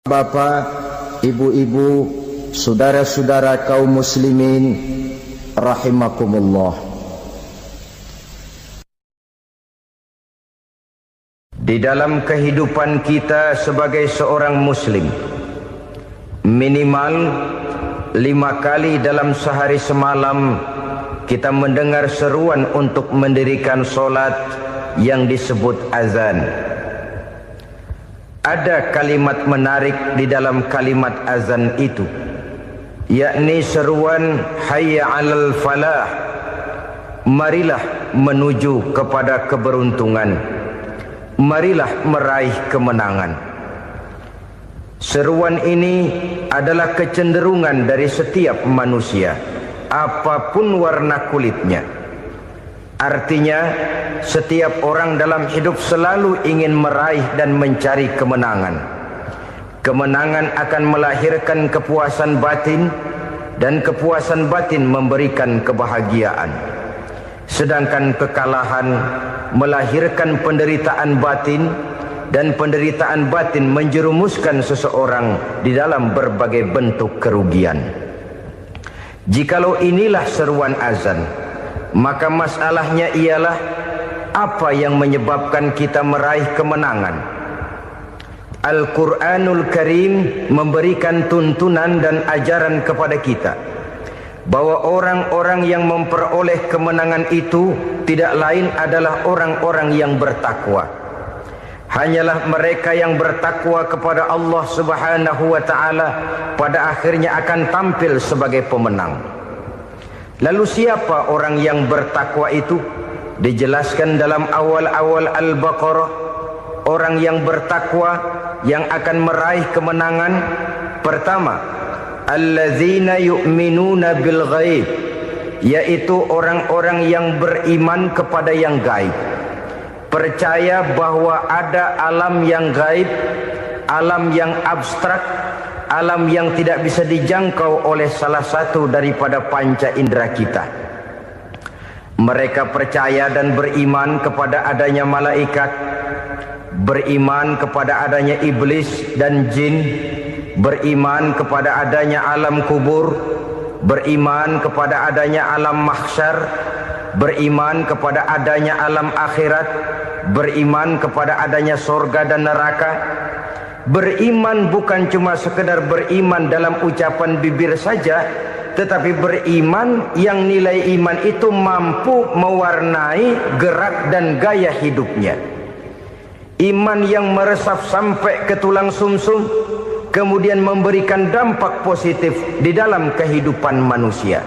Bapak, ibu-ibu, saudara-saudara kaum muslimin rahimakumullah. Di dalam kehidupan kita sebagai seorang muslim, minimal 5 kali dalam sehari semalam kita mendengar seruan untuk mendirikan solat yang disebut azan. Ada kalimat menarik di dalam kalimat azan itu, yakni seruan hayya 'alal falah, marilah menuju kepada keberuntungan, marilah meraih kemenangan. Seruan ini adalah kecenderungan dari setiap manusia, apapun warna kulitnya. Artinya, setiap orang dalam hidup selalu ingin meraih dan mencari kemenangan. Kemenangan akan melahirkan kepuasan batin, dan kepuasan batin memberikan kebahagiaan. Sedangkan kekalahan melahirkan penderitaan batin, dan penderitaan batin menjerumuskan seseorang di dalam berbagai bentuk kerugian. Jikalau inilah seruan azan, maka masalahnya ialah apa yang menyebabkan kita meraih kemenangan. Al-Quranul Karim memberikan tuntunan dan ajaran kepada kita bahwa orang-orang yang memperoleh kemenangan itu tidak lain adalah orang-orang yang bertakwa. Hanyalah mereka yang bertakwa kepada Allah Subhanahu wa ta'ala pada akhirnya akan tampil sebagai pemenang. Lalu siapa orang yang bertakwa itu? Dijelaskan dalam awal-awal Al-Baqarah, orang yang bertakwa yang akan meraih kemenangan. Pertama, alladzina yu'minuna bil ghaib, yaitu orang-orang yang beriman kepada yang gaib, percaya bahwa ada alam yang gaib, alam yang abstrak, alam yang tidak bisa dijangkau oleh salah satu daripada panca indera kita. Mereka percaya dan beriman kepada adanya malaikat, beriman kepada adanya iblis dan jin, beriman kepada adanya alam kubur, beriman kepada adanya alam mahsyar, beriman kepada adanya alam akhirat, beriman kepada adanya surga dan neraka. Beriman bukan cuma sekedar beriman dalam ucapan bibir saja, tetapi beriman yang nilai iman itu mampu mewarnai gerak dan gaya hidupnya. Iman yang meresap sampai ke tulang sumsum, kemudian memberikan dampak positif di dalam kehidupan manusia.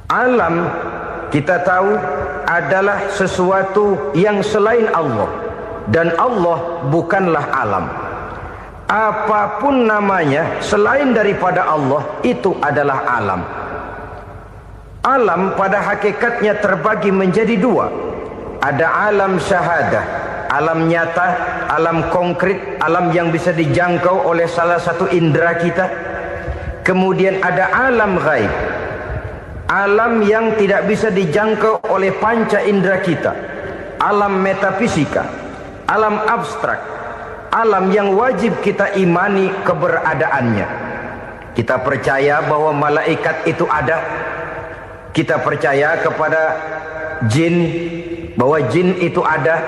Alam, kita tahu, adalah sesuatu yang selain Allah, dan Allah bukanlah alam. Apapun namanya selain daripada Allah, itu adalah alam. Alam pada hakikatnya terbagi menjadi dua. Ada alam syahadah, alam nyata, alam konkret, alam yang bisa dijangkau oleh salah satu indera kita. Kemudian ada alam ghaib, alam yang tidak bisa dijangkau oleh panca indera kita, alam metafisika, alam abstrak, alam yang wajib kita imani keberadaannya. Kita percaya bahwa malaikat itu ada, kita percaya kepada jin, bahwa jin itu ada,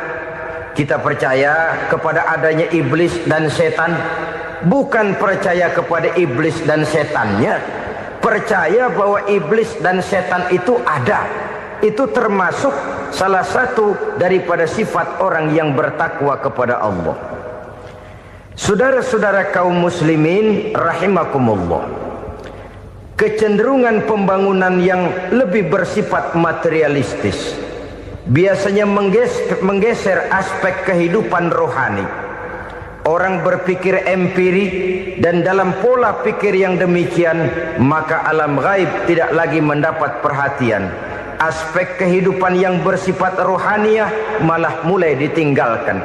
kita percaya kepada adanya iblis dan setan. Bukan percaya kepada iblis dan setannya, percaya bahwa iblis dan setan itu ada. Itu termasuk salah satu daripada sifat orang yang bertakwa kepada Allah. Saudara-saudara kaum muslimin rahimakumullah, kecenderungan pembangunan yang lebih bersifat materialistis biasanya menggeser aspek kehidupan rohani. Orang berpikir empiri, dan dalam pola pikir yang demikian, maka alam gaib tidak lagi mendapat perhatian. Aspek kehidupan yang bersifat rohaniah malah mulai ditinggalkan.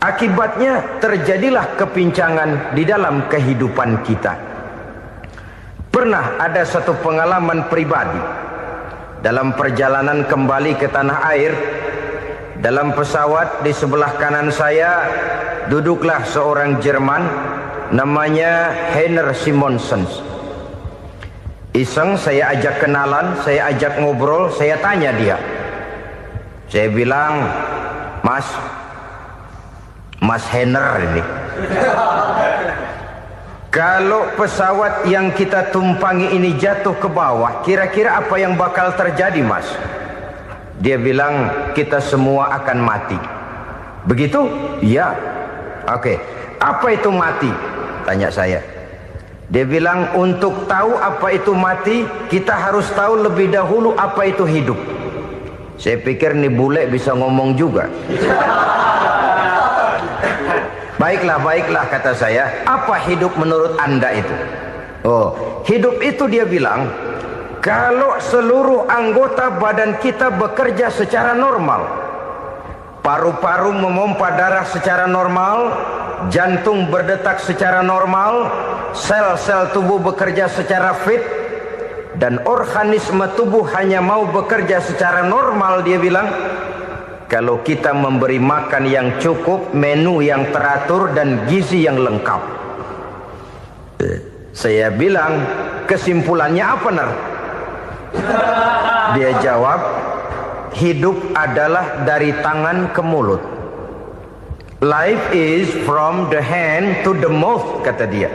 Akibatnya terjadilah kepincangan di dalam kehidupan kita. Pernah ada satu pengalaman pribadi dalam perjalanan kembali ke tanah air. Dalam pesawat di sebelah kanan saya duduklah seorang Jerman, namanya Heiner Simonsen. Iseng saya ajak kenalan, saya ajak ngobrol, saya tanya dia. Saya bilang, Mas Heiner ini, kalau pesawat yang kita tumpangi ini jatuh ke bawah, kira-kira apa yang bakal terjadi, Mas? Dia bilang, kita semua akan mati. Begitu? Iya. Oke. Apa itu mati? Tanya saya. Dia bilang, untuk tahu apa itu mati, kita harus tahu lebih dahulu apa itu hidup. Saya pikir nih bule bisa ngomong juga. Baiklah kata saya. Apa hidup menurut Anda itu? Oh, hidup itu dia bilang, kalau seluruh anggota badan kita bekerja secara normal, paru-paru memompa darah secara normal, jantung berdetak secara normal, sel-sel tubuh bekerja secara fit, dan organisme tubuh hanya mau bekerja secara normal, dia bilang, kalau kita memberi makan yang cukup, menu yang teratur, dan gizi yang lengkap. Saya bilang, kesimpulannya apa, Ner? Dia jawab, hidup adalah dari tangan ke mulut. Life is from the hand to the mouth, kata dia.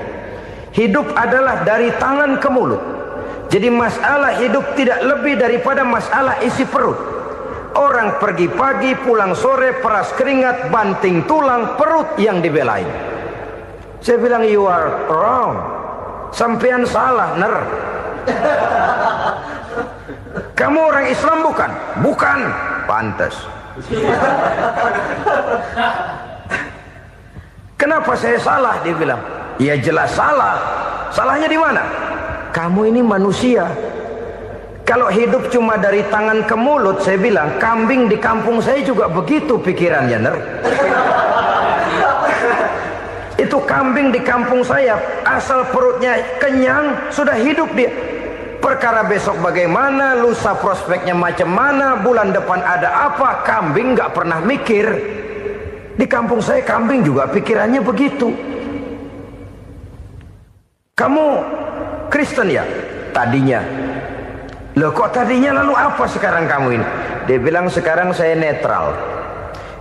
Hidup adalah dari tangan ke mulut. Jadi masalah hidup tidak lebih daripada masalah isi perut. Orang pergi pagi, pulang sore, peras keringat, banting tulang, perut yang dibelain. Saya bilang, you are wrong. Sampean salah, Ner. Kamu orang Islam bukan? Bukan. Pantas. Kenapa saya salah? Dia bilang, ya jelas salah. Salahnya di mana? Kamu ini manusia. Kalau hidup cuma dari tangan ke mulut, saya bilang, kambing di kampung saya juga begitu pikirannya, Ner. Itu kambing di kampung saya, asal perutnya kenyang, sudah hidup dia. Perkara besok bagaimana, lusa prospeknya macam mana, bulan depan ada apa, kambing nggak pernah mikir. Di kampung saya kambing juga pikirannya begitu. Kamu Kristen ya? Tadinya. Loh kok tadinya, lalu apa sekarang kamu ini? Dia bilang, sekarang saya netral.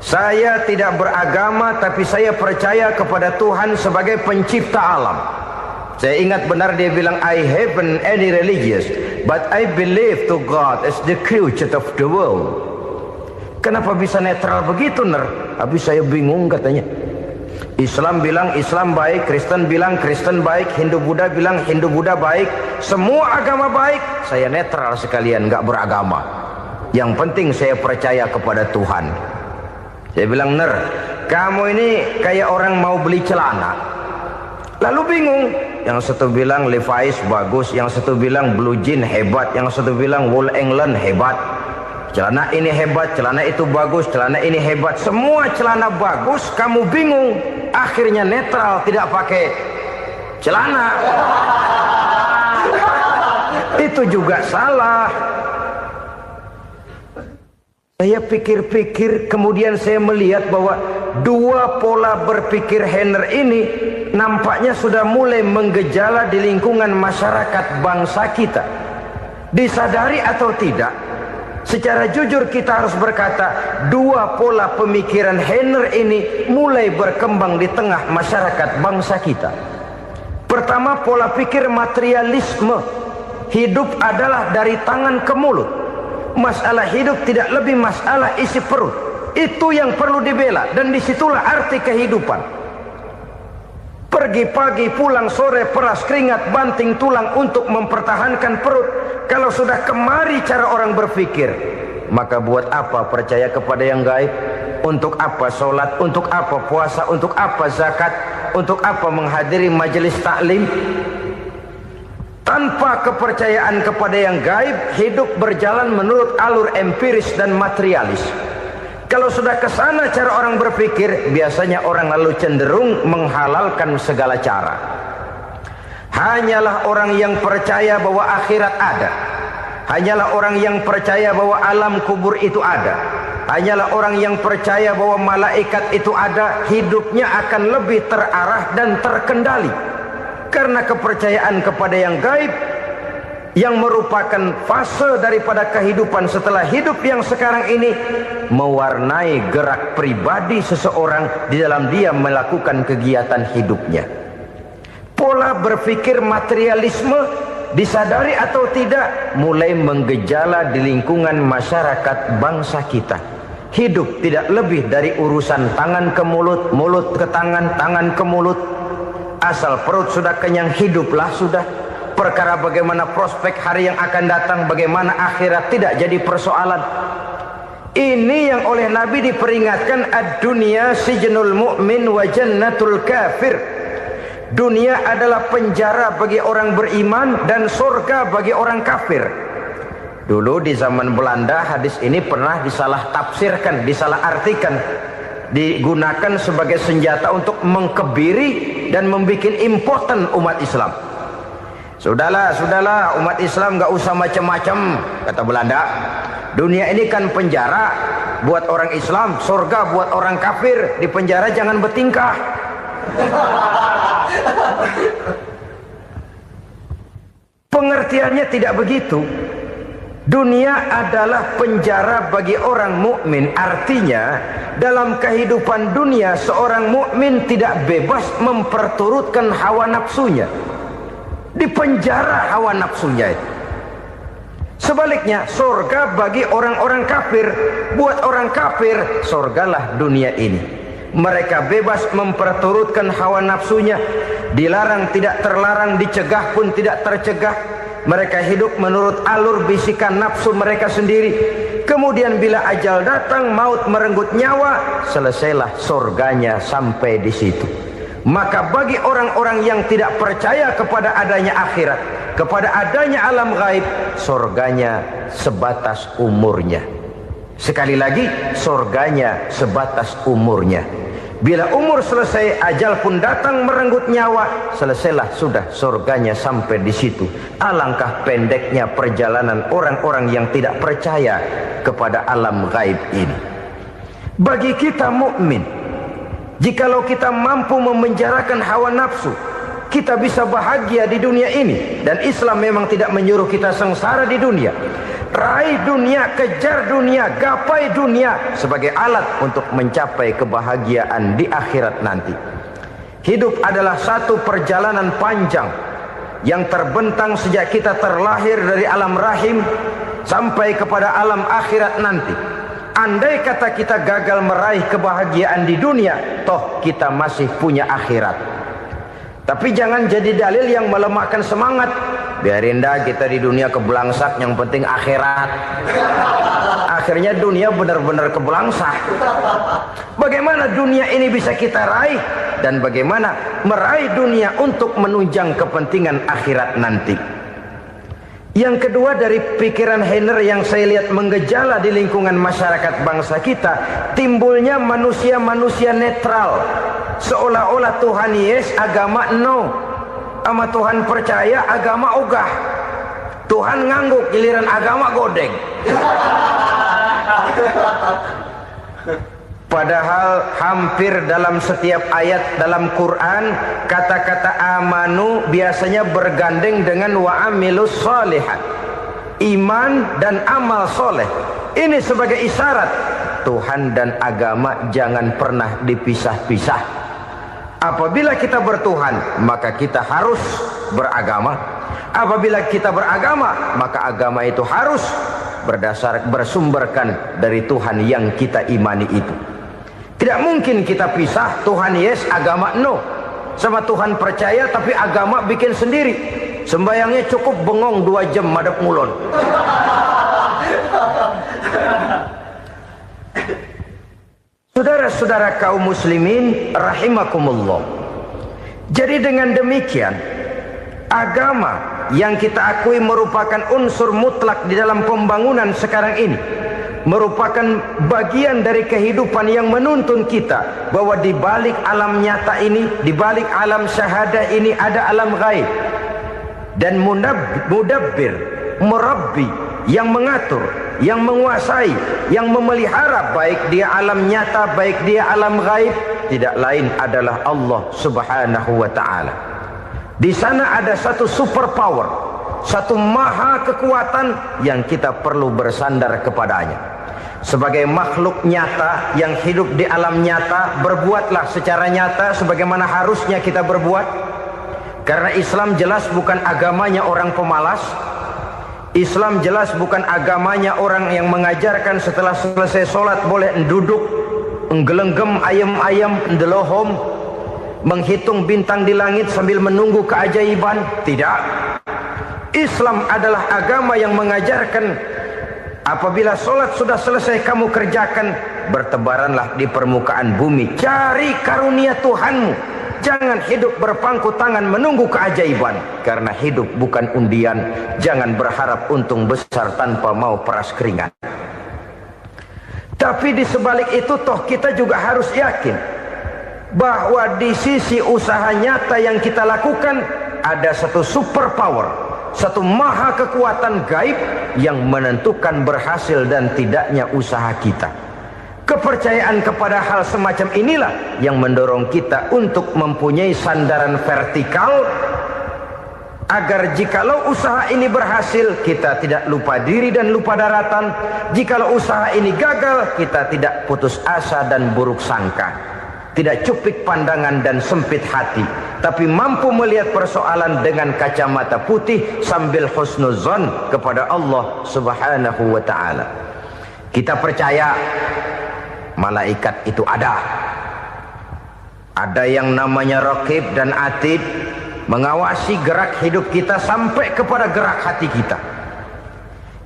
Saya tidak beragama, tapi saya percaya kepada Tuhan sebagai pencipta alam. Saya ingat benar dia bilang, I haven't any religious, but I believe to God as the creator of the world. Kenapa bisa netral begitu, Ner? Habis saya bingung katanya. Islam bilang Islam baik, Kristen bilang Kristen baik, Hindu Buddha bilang Hindu Buddha baik, semua agama baik. Saya netral sekalian, nggak beragama. Yang penting saya percaya kepada Tuhan. Saya bilang, Ner, kamu ini kayak orang mau beli celana, lalu bingung. Yang satu bilang Levi's bagus, yang satu bilang Blue Jean hebat, yang satu bilang Wool England hebat. Celana ini hebat, celana itu bagus, celana ini hebat. Semua celana bagus, kamu bingung. Akhirnya netral, tidak pakai celana. Itu juga salah. Saya pikir-pikir, kemudian saya melihat bahwa dua pola berpikir Heiner ini nampaknya sudah mulai menggejala di lingkungan masyarakat bangsa kita. Disadari atau tidak, secara jujur kita harus berkata, dua pola pemikiran Heiner ini mulai berkembang di tengah masyarakat bangsa kita. Pertama, pola pikir materialisme. Hidup adalah dari tangan ke mulut. Masalah hidup tidak lebih masalah isi perut. Itu yang perlu dibela, dan disitulah arti kehidupan. Pergi pagi, pulang sore, peras keringat, banting tulang untuk mempertahankan perut. Kalau sudah kemari cara orang berpikir, maka buat apa percaya kepada yang gaib? Untuk apa sholat? Untuk apa puasa? Untuk apa zakat? Untuk apa menghadiri majelis taklim? Tanpa kepercayaan kepada yang gaib, hidup berjalan menurut alur empiris dan materialis. Kalau sudah ke sana cara orang berpikir, biasanya orang lalu cenderung menghalalkan segala cara. Hanyalah orang yang percaya bahwa akhirat ada, hanyalah orang yang percaya bahwa alam kubur itu ada, hanyalah orang yang percaya bahwa malaikat itu ada, hidupnya akan lebih terarah dan terkendali. Karena kepercayaan kepada yang gaib, yang merupakan fase daripada kehidupan setelah hidup yang sekarang ini, mewarnai gerak pribadi seseorang di dalam dia melakukan kegiatan hidupnya. Pola berpikir materialisme, disadari atau tidak, mulai menggejala di lingkungan masyarakat bangsa kita. Hidup tidak lebih dari urusan tangan ke mulut, mulut ke tangan, tangan ke mulut. Asal perut sudah kenyang, hiduplah sudah. Perkara bagaimana prospek hari yang akan datang, bagaimana akhirat, tidak jadi persoalan. Ini yang oleh Nabi diperingatkan, ad-dunya sijnul mu'min wa jannatul kafir. Dunia adalah penjara bagi orang beriman dan surga bagi orang kafir. Dulu di zaman Belanda hadis ini pernah disalah tafsirkan, disalah artikan, digunakan sebagai senjata untuk mengkebiri dan membuat impoten umat Islam. Sudahlah umat Islam gak usah macam-macam, kata Belanda. Dunia ini kan penjara buat orang Islam, surga buat orang kafir. Di penjara jangan bertingkah. Pengertiannya tidak begitu. Dunia adalah penjara bagi orang mukmin. Artinya dalam kehidupan dunia seorang mukmin tidak bebas memperturutkan hawa nafsunya. Di penjara hawa nafsunya itu. Sebaliknya, surga bagi orang-orang kafir. Buat orang kafir, surgalah dunia ini. Mereka bebas memperturutkan hawa nafsunya. Dilarang tidak terlarang, dicegah pun tidak tercegah. Mereka hidup menurut alur bisikan nafsu mereka sendiri. Kemudian bila ajal datang, maut merenggut nyawa, selesailah surganya sampai di situ. Maka bagi orang-orang yang tidak percaya kepada adanya akhirat, kepada adanya alam gaib, surganya sebatas umurnya. Sekali lagi, surganya sebatas umurnya. Bila umur selesai, ajal pun datang merenggut nyawa, selesailah sudah surganya sampai di situ. Alangkah pendeknya perjalanan orang-orang yang tidak percaya kepada alam gaib ini. Bagi kita mukmin, jikalau kita mampu memenjarakan hawa nafsu, kita bisa bahagia di dunia ini. Dan Islam memang tidak menyuruh kita sengsara di dunia. Raih dunia, kejar dunia, gapai dunia sebagai alat untuk mencapai kebahagiaan di akhirat nanti. Hidup adalah satu perjalanan panjang yang terbentang sejak kita terlahir dari alam rahim sampai kepada alam akhirat nanti. Andai kata kita gagal meraih kebahagiaan di dunia, toh kita masih punya akhirat. Tapi jangan jadi dalil yang melemahkan semangat. Biarin dah kita di dunia kebelangsak, yang penting akhirat. Akhirnya dunia benar-benar kebelangsak. Bagaimana dunia ini bisa kita raih, dan bagaimana meraih dunia untuk menunjang kepentingan akhirat nanti. Yang kedua, dari pikiran Heiner yang saya lihat menggejala di lingkungan masyarakat bangsa kita, timbulnya manusia-manusia netral. Seolah-olah Tuhan yes, agama no. Sama Tuhan percaya, agama ogah. Tuhan ngangguk, giliran agama godeng. Padahal hampir dalam setiap ayat dalam Quran, kata-kata amanu biasanya bergandeng dengan wa amilus sholihat. Iman dan amal soleh. Ini sebagai isyarat Tuhan dan agama jangan pernah dipisah-pisah. Apabila kita bertuhan, maka kita harus beragama. Apabila kita beragama, maka agama itu harus bersumberkan dari Tuhan yang kita imani itu. Tidak mungkin kita pisah, Tuhan yes, agama no. Sama Tuhan percaya tapi agama bikin sendiri. Sembayangnya cukup bengong 2 jam madep ngulon. Saudara-saudara kaum muslimin rahimakumullah. Jadi dengan demikian, agama yang kita akui merupakan unsur mutlak di dalam pembangunan sekarang ini, merupakan bagian dari kehidupan yang menuntun kita bahwa di balik alam nyata ini, di balik alam syahadah ini ada alam gaib. Dan mudabbir, murabbi yang mengatur, yang menguasai, yang memelihara, baik dia alam nyata, baik dia alam gaib, tidak lain adalah Allah Subhanahu wa ta'ala. Di sana ada satu super power, satu maha kekuatan yang kita perlu bersandar kepadanya. Sebagai makhluk nyata yang hidup di alam nyata, berbuatlah secara nyata sebagaimana harusnya kita berbuat. Karena Islam jelas bukan agamanya orang pemalas. Islam jelas bukan agamanya orang yang mengajarkan setelah selesai sholat boleh duduk, nggelenggem ayam-ayam, ndelohom, menghitung bintang di langit sambil menunggu keajaiban. Tidak. Islam adalah agama yang mengajarkan apabila sholat sudah selesai kamu kerjakan, bertebaranlah di permukaan bumi, cari karunia Tuhanmu. Jangan hidup berpangku tangan menunggu keajaiban. Karena hidup bukan undian. Jangan berharap untung besar tanpa mau peras keringat. Tapi di sebalik itu toh kita juga harus yakin bahwa di sisi usaha nyata yang kita lakukan ada satu super power, satu maha kekuatan gaib yang menentukan berhasil dan tidaknya usaha kita. Kepercayaan kepada hal semacam inilah yang mendorong kita untuk mempunyai sandaran vertikal, agar jikalau usaha ini berhasil, kita tidak lupa diri dan lupa daratan. Jikalau usaha ini gagal, kita tidak putus asa dan buruk sangka, tidak cupik pandangan dan sempit hati, tapi mampu melihat persoalan dengan kacamata putih sambil husnuzon kepada Allah Subhanahu wa ta'ala. Kita percaya malaikat itu ada. Ada yang namanya Raqib dan Atid, mengawasi gerak hidup kita sampai kepada gerak hati kita.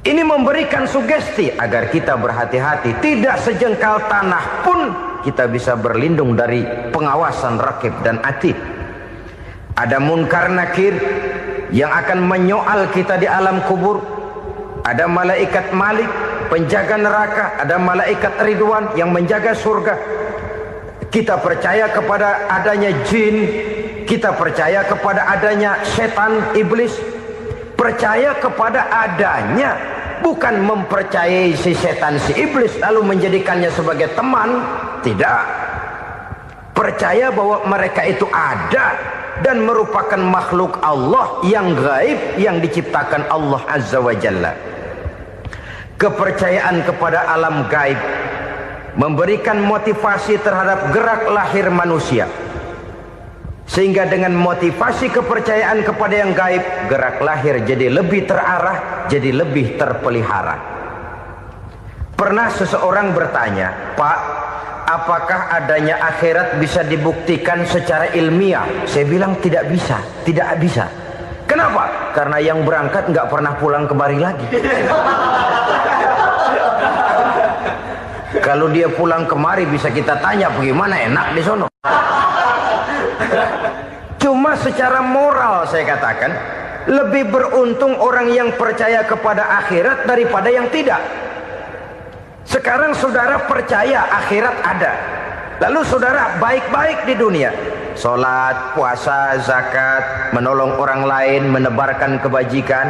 Ini memberikan sugesti agar kita berhati-hati, tidak sejengkal tanah pun kita bisa berlindung dari pengawasan Raqib dan Atid. Ada Munkar Nakir yang akan menyoal kita di alam kubur. Ada malaikat Malik, penjaga neraka. Ada malaikat Ridwan yang menjaga surga. Kita percaya kepada adanya jin, kita percaya kepada adanya setan, iblis. Percaya kepada adanya, bukan mempercayai si setan, si iblis lalu menjadikannya sebagai teman. Tidak. Percaya bahwa mereka itu ada dan merupakan makhluk Allah yang gaib, yang diciptakan Allah Azza wa Jalla. Kepercayaan kepada alam gaib memberikan motivasi terhadap gerak lahir manusia, sehingga dengan motivasi kepercayaan kepada yang gaib, gerak lahir jadi lebih terarah, jadi lebih terpelihara. Pernah seseorang bertanya, "Pak, apakah adanya akhirat bisa dibuktikan secara ilmiah?" Saya bilang tidak bisa, tidak bisa. Kenapa? Karena yang berangkat nggak pernah pulang kembali lagi. Kalau dia pulang kemari bisa kita tanya bagaimana enak di sono. Cuma secara moral saya katakan, lebih beruntung orang yang percaya kepada akhirat daripada yang tidak. Sekarang saudara percaya akhirat ada, lalu saudara baik-baik di dunia, sholat, puasa, zakat, menolong orang lain, menebarkan kebajikan.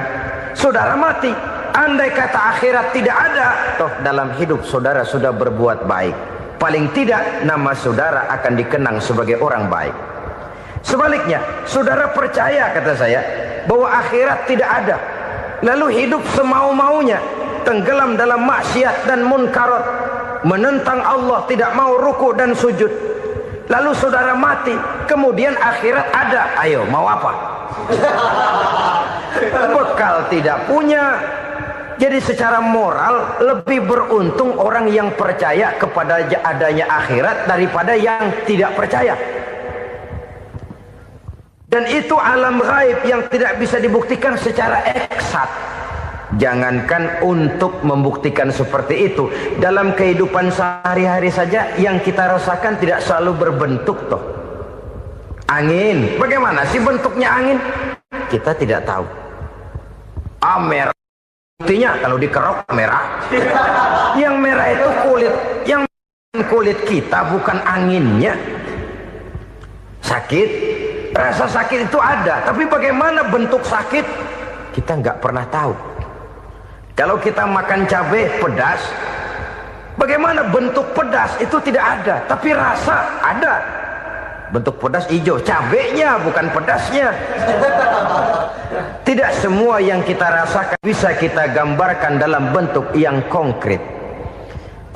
Saudara mati, andai kata akhirat tidak ada, toh dalam hidup saudara sudah berbuat baik. Paling tidak nama saudara akan dikenang sebagai orang baik. Sebaliknya, saudara percaya, kata saya, bahwa akhirat tidak ada, lalu hidup semau-maunya, tenggelam dalam maksiat dan munkarat, menentang Allah, tidak mau ruku dan sujud. Lalu saudara mati, kemudian akhirat ada, ayo mau apa? Bekal tidak punya. Jadi secara moral lebih beruntung orang yang percaya kepada adanya akhirat daripada yang tidak percaya. Dan itu alam gaib yang tidak bisa dibuktikan secara eksat. Jangankan untuk membuktikan seperti itu, dalam kehidupan sehari-hari saja yang kita rasakan tidak selalu berbentuk toh. Angin, bagaimana sih bentuknya angin? Kita tidak tahu. Merah, buktinya kalau dikerok merah. Yang merah itu kulit, yang kulit kita bukan anginnya. Sakit, rasa sakit itu ada, tapi bagaimana bentuk sakit kita nggak pernah tahu. Kalau kita makan cabai pedas, bagaimana bentuk pedas itu tidak ada, tapi rasa ada. Bentuk pedas hijau, cabenya bukan pedasnya. Tidak semua yang kita rasakan bisa kita gambarkan dalam bentuk yang konkret.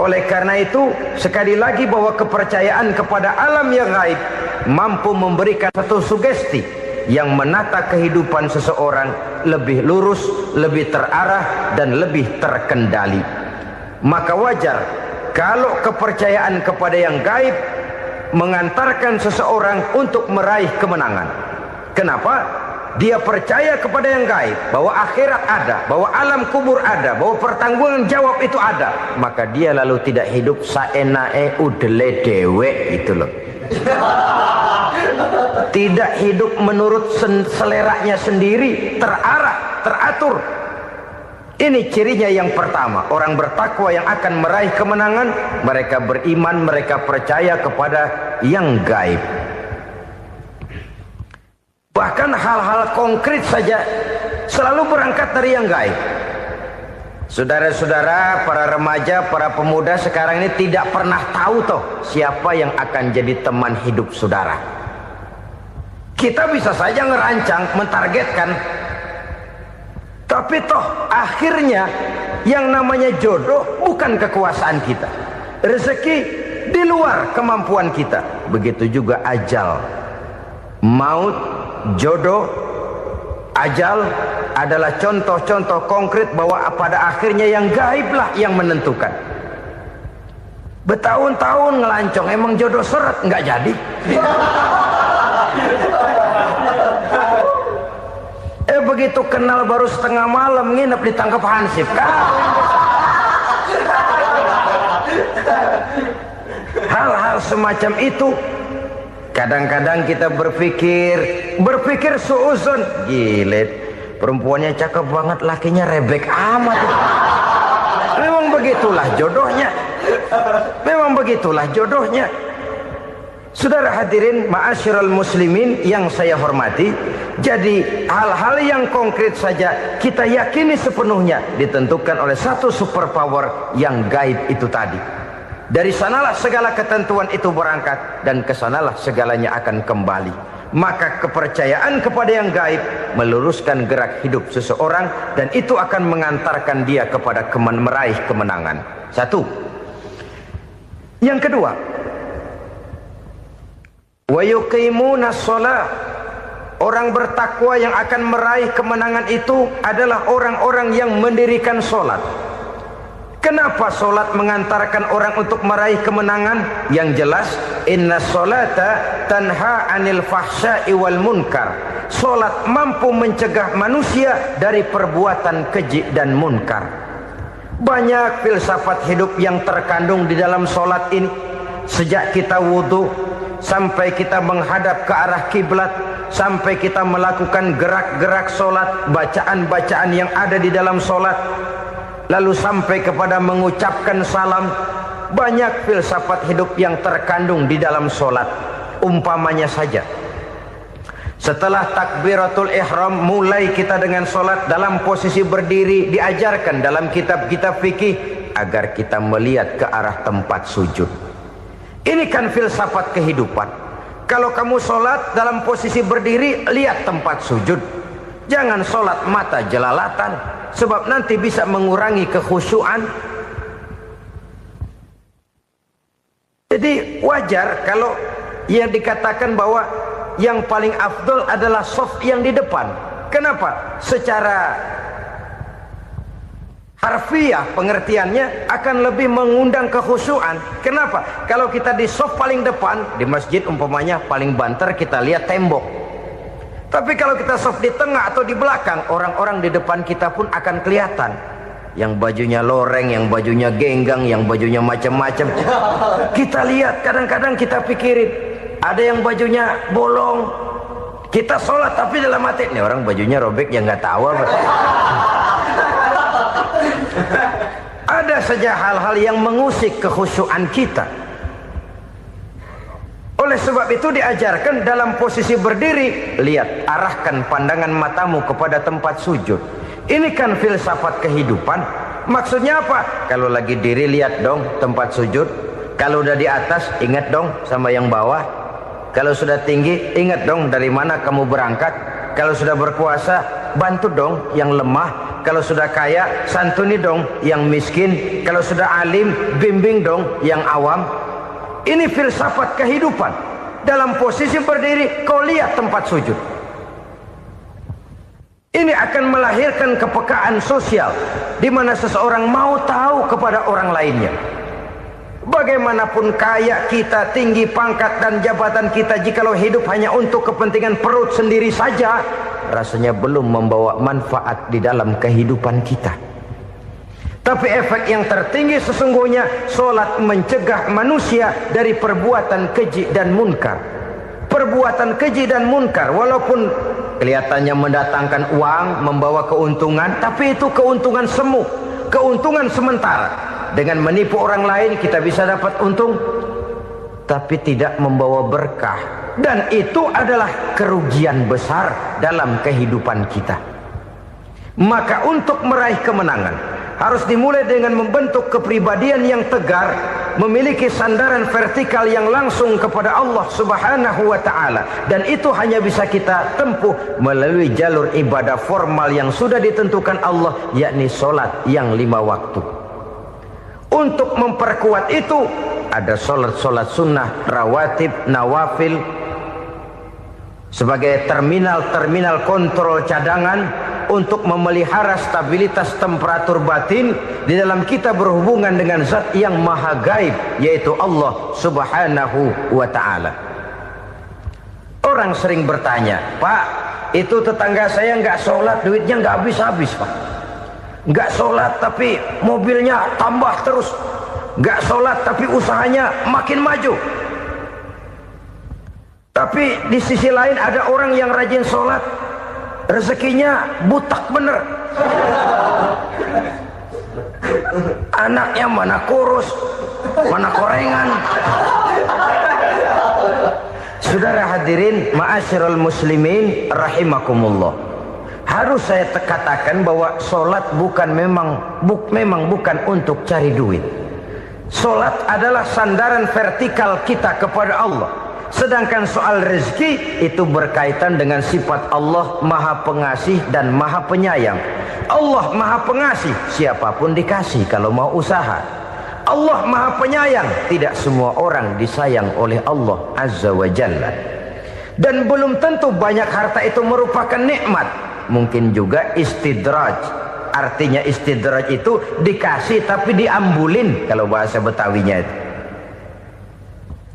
Oleh karena itu, sekali lagi bahwa kepercayaan kepada alam yang gaib mampu memberikan satu sugesti yang menata kehidupan seseorang lebih lurus, lebih terarah, dan lebih terkendali. Maka wajar kalau kepercayaan kepada yang gaib mengantarkan seseorang untuk meraih kemenangan. Kenapa? Dia percaya kepada yang gaib, bahwa akhirat ada, bahwa alam kubur ada, bahwa pertanggungan jawab itu ada. Maka dia lalu tidak hidup saenae udele dewe, itu loh. Tidak hidup menurut seleranya sendiri, terarah, teratur. Ini cirinya yang pertama. Orang bertakwa yang akan meraih kemenangan, mereka beriman, mereka percaya kepada yang gaib. Bahkan hal-hal konkret saja selalu berangkat dari yang gaib. Saudara-saudara, para remaja, para pemuda sekarang ini tidak pernah tahu toh siapa yang akan jadi teman hidup saudara. Kita bisa saja ngerancang, mentargetkan, tapi toh akhirnya yang namanya jodoh bukan kekuasaan kita. Rezeki di luar kemampuan kita. Begitu juga ajal. Maut, jodoh, ajal adalah contoh-contoh konkret bahwa pada akhirnya yang gaiblah yang menentukan. Bertahun-tahun ngelancong, emang jodoh seret, nggak jadi. Begitu kenal baru setengah malam nginep ditangkap hansip kan. Hal-hal semacam itu kadang-kadang kita berpikir suuzon, gile, perempuannya cakep banget, lakinya rebek amat. Memang begitulah jodohnya. Memang begitulah jodohnya. Saudara hadirin ma'asyiral muslimin yang saya hormati, jadi hal-hal yang konkret saja kita yakini sepenuhnya ditentukan oleh satu superpower yang gaib itu tadi. Dari sanalah segala ketentuan itu berangkat dan kesanalah segalanya akan kembali. Maka kepercayaan kepada yang gaib meluruskan gerak hidup seseorang dan itu akan mengantarkan dia kepada meraih kemenangan. Satu. Yang kedua, wa yuqimuna shalah. Orang bertakwa yang akan meraih kemenangan itu adalah orang-orang yang mendirikan sholat. Kenapa sholat mengantarkan orang untuk meraih kemenangan? Yang jelas, inna sholata tanha anil fahsya'i wal munkar. Sholat mampu mencegah manusia dari perbuatan keji dan munkar. Banyak filsafat hidup yang terkandung di dalam sholat ini. Sejak kita wudhu sampai kita menghadap ke arah kiblat, sampai kita melakukan gerak-gerak sholat, bacaan-bacaan yang ada di dalam sholat, lalu sampai kepada mengucapkan salam. Banyak filsafat hidup yang terkandung di dalam sholat. Umpamanya saja, setelah takbiratul ihram mulai kita dengan sholat dalam posisi berdiri, diajarkan dalam kitab-kitab fikih agar kita melihat ke arah tempat sujud. Ini kan filsafat kehidupan. Kalau kamu sholat dalam posisi berdiri, lihat tempat sujud. Jangan sholat mata jelalatan, sebab nanti bisa mengurangi kekhusyuan. Jadi wajar kalau yang dikatakan bahwa yang paling afdol adalah shaf yang di depan. Kenapa? Secara harfiah pengertiannya akan lebih mengundang kekhusyuan. Kenapa? Kalau kita di shaf paling depan di masjid umpamanya paling banter kita lihat tembok. Tapi kalau kita shaf di tengah atau di belakang, orang-orang di depan kita pun akan kelihatan. Yang bajunya loreng, yang bajunya genggang, yang bajunya macam-macam. Kita lihat, kadang-kadang kita pikirin, ada yang bajunya bolong. Kita sholat tapi dalam hati, nih orang bajunya robek yang nggak tahu apa. Ada saja hal-hal yang mengusik kekhusyuan kita. Oleh sebab itu diajarkan dalam posisi berdiri, lihat, arahkan pandangan matamu kepada tempat sujud. Ini kan filsafat kehidupan. Maksudnya apa? Kalau lagi diri lihat dong tempat sujud. Kalau udah di atas ingat dong sama yang bawah. Kalau sudah tinggi ingat dong dari mana kamu berangkat. Kalau sudah berkuasa bantu dong yang lemah. Kalau sudah kaya santuni dong yang miskin. Kalau sudah alim bimbing dong yang awam. Ini filsafat kehidupan. Dalam posisi berdiri kau lihat tempat sujud. Ini akan melahirkan kepekaan sosial di mana seseorang mau tahu kepada orang lainnya. Bagaimanapun kaya kita, tinggi pangkat dan jabatan kita, jikalau hidup hanya untuk kepentingan perut sendiri saja, rasanya belum membawa manfaat di dalam kehidupan kita. Tapi efek yang tertinggi sesungguhnya, solat mencegah manusia dari perbuatan keji dan munkar. Perbuatan keji dan munkar walaupun kelihatannya mendatangkan uang, membawa keuntungan, tapi itu keuntungan semu, keuntungan sementara. Dengan menipu orang lain kita bisa dapat untung, tapi tidak membawa berkah. Dan itu adalah kerugian besar dalam kehidupan kita. Maka untuk meraih kemenangan harus dimulai dengan membentuk kepribadian yang tegar, memiliki sandaran vertikal yang langsung kepada Allah Subhanahu wa ta'ala. Dan itu hanya bisa kita tempuh melalui jalur ibadah formal yang sudah ditentukan Allah, yakni solat yang 5 waktu. Untuk memperkuat itu ada solat-solat sunnah, rawatib, nawafil sebagai terminal-terminal kontrol cadangan untuk memelihara stabilitas temperatur batin di dalam kita berhubungan dengan zat yang maha gaib, yaitu Allah Subhanahu wa ta'ala. Orang sering bertanya, Pak, itu tetangga saya nggak sholat, duitnya nggak habis-habis, Pak. Nggak sholat tapi mobilnya tambah terus. Nggak sholat tapi usahanya makin maju. Tapi di sisi lain ada orang yang rajin sholat, rezekinya butak bener. Anaknya mana kurus, mana korengan. Saudara hadirin ma'asyiral muslimin rahimakumullah. Harus saya katakan bahwa solat memang bukan untuk cari duit. Solat adalah sandaran vertikal kita kepada Allah. Sedangkan soal rezeki itu berkaitan dengan sifat Allah maha pengasih dan maha penyayang. Allah maha pengasih, siapapun dikasih kalau mau usaha. Allah maha penyayang, tidak semua orang disayang oleh Allah Azza wa Jalla. Dan belum tentu banyak harta itu merupakan nikmat. Mungkin juga istidraj. Artinya istidraj itu dikasih tapi diambulin, kalau bahasa Betawinya itu.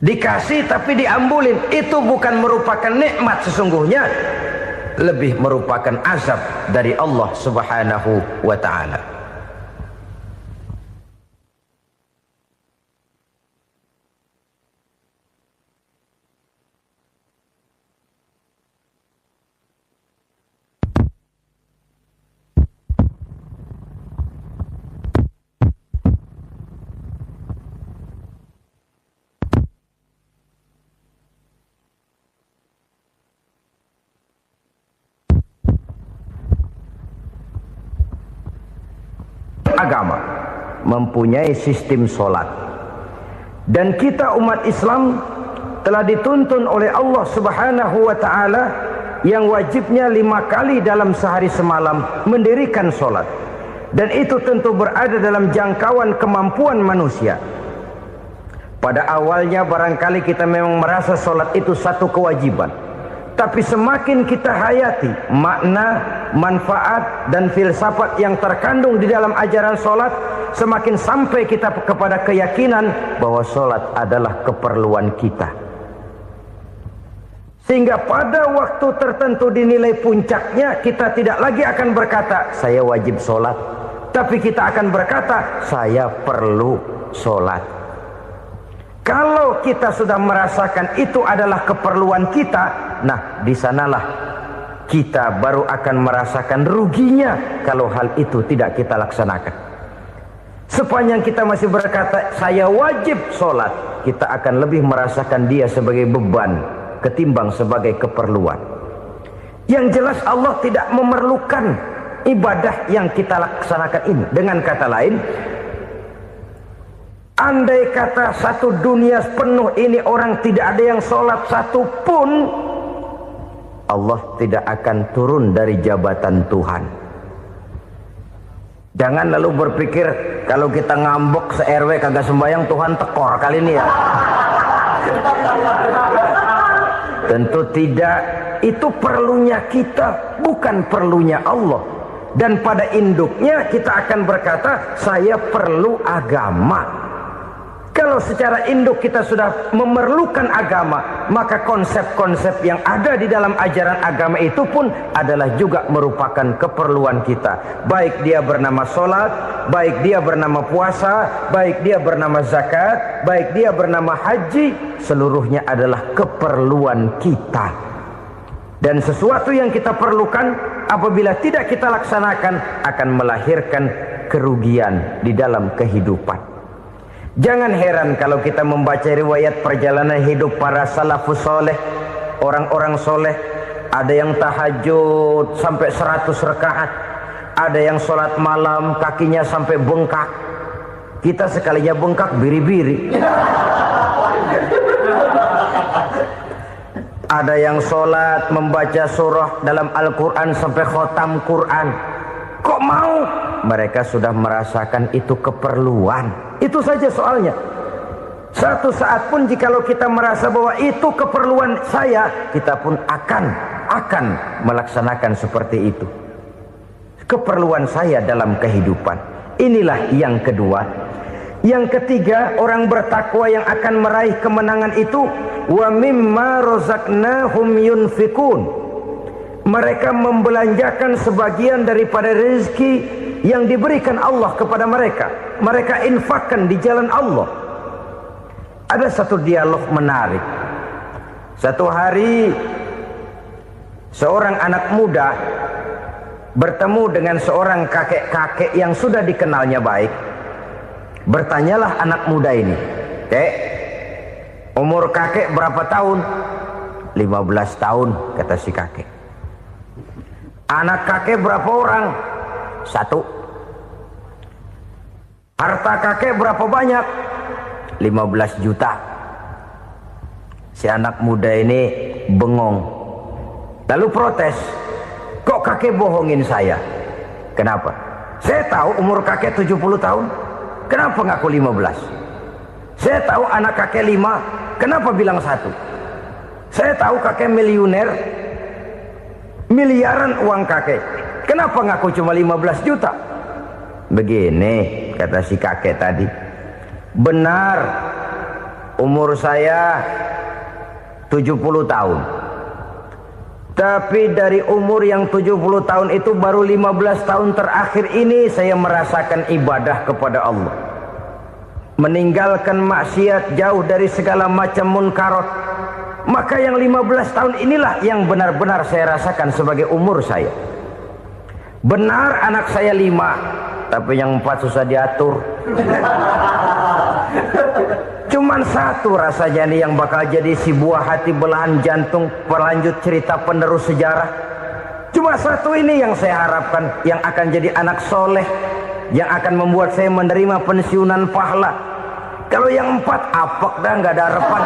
Dikasih tapi diambulin, itu bukan merupakan nikmat sesungguhnya, lebih merupakan azab dari Allah Subhanahu wa ta'ala. Agama mempunyai sistem solat, dan kita umat Islam telah dituntun oleh Allah Subhanahu wa ta'ala yang wajibnya 5 kali dalam sehari semalam mendirikan solat, dan itu tentu berada dalam jangkauan kemampuan manusia. Pada awalnya barangkali kita memang merasa solat itu satu kewajiban, tapi semakin kita hayati makna, manfaat dan filsafat yang terkandung di dalam ajaran solat, semakin sampai kita kepada keyakinan bahwa solat adalah keperluan kita. Sehingga pada waktu tertentu dinilai puncaknya, kita tidak lagi akan berkata saya wajib solat, tapi kita akan berkata saya perlu solat. Kalau kita sudah merasakan itu adalah keperluan kita, nah di sanalah kita baru akan merasakan ruginya kalau hal itu tidak kita laksanakan. Sepanjang kita masih berkata saya wajib sholat, kita akan lebih merasakan dia sebagai beban ketimbang sebagai keperluan. Yang jelas Allah tidak memerlukan ibadah yang kita laksanakan ini. Dengan kata lain, andai kata satu dunia penuh ini orang tidak ada yang sholat satu pun, Allah tidak akan turun dari jabatan Tuhan. Jangan lalu berpikir kalau kita ngambek se-RW kagak sembahyang Tuhan tekor kali ini ya. Tentu tidak. Itu perlunya kita, bukan perlunya Allah. Dan pada induknya kita akan berkata, saya perlu agama. Kalau secara induk kita sudah memerlukan agama, maka konsep-konsep yang ada di dalam ajaran agama itu pun adalah juga merupakan keperluan kita. Baik dia bernama sholat, baik dia bernama puasa, baik dia bernama zakat, baik dia bernama haji, seluruhnya adalah keperluan kita. Dan sesuatu yang kita perlukan apabila tidak kita laksanakan akan melahirkan kerugian di dalam kehidupan. Jangan heran kalau kita membaca riwayat perjalanan hidup para salafus soleh, orang-orang soleh. Ada yang tahajud sampai 100 rakaat, ada yang sholat malam kakinya sampai bengkak. Kita sekalinya bengkak biri-biri. Ada yang sholat membaca surah dalam Al-Quran sampai khotam Quran. Kok mau? Mereka sudah merasakan itu keperluan. Itu saja soalnya. Satu saat pun jikalau kita merasa bahwa itu keperluan saya, kita pun akan melaksanakan seperti itu. Keperluan saya dalam kehidupan. Inilah yang kedua. Yang ketiga, orang bertakwa yang akan meraih kemenangan itu, wa mimma razaqnahum yunfikun. Mereka membelanjakan sebagian daripada rezeki yang diberikan Allah kepada mereka. Mereka infakkan di jalan Allah. Ada satu dialog menarik. Satu hari seorang anak muda bertemu dengan seorang kakek-kakek yang sudah dikenalnya baik. Bertanyalah anak muda ini, "Kek, umur kakek berapa tahun?" 15 tahun, kata si kakek. "Anak kakek berapa orang?" 1. "Harta kakek berapa banyak?" 15 juta. Si anak muda ini bengong. Lalu protes, "Kok kakek bohongin saya?" "Kenapa?" "Saya tahu umur kakek 70 tahun. Kenapa ngaku 15? Saya tahu anak kakek 5. Kenapa bilang 1? Saya tahu kakek miliuner, miliaran uang kakek. Kenapa ngaku cuma 15 juta? Begini, kata si kakek tadi. Benar, umur saya 70 tahun. Tapi dari umur yang 70 tahun itu baru 15 tahun terakhir ini saya merasakan ibadah kepada Allah. Meninggalkan maksiat, jauh dari segala macam munkarat. Maka yang 15 tahun inilah yang benar-benar saya rasakan sebagai umur saya. Benar anak saya 5, tapi yang 4 susah diatur. Cuman 1 rasanya nih yang bakal jadi si buah hati belahan jantung pelanjut cerita penerus sejarah. Cuma 1 ini yang saya harapkan, yang akan jadi anak soleh, yang akan membuat saya menerima pensiunan pahala. Kalau yang 4 apek dah, nggak ada harapan.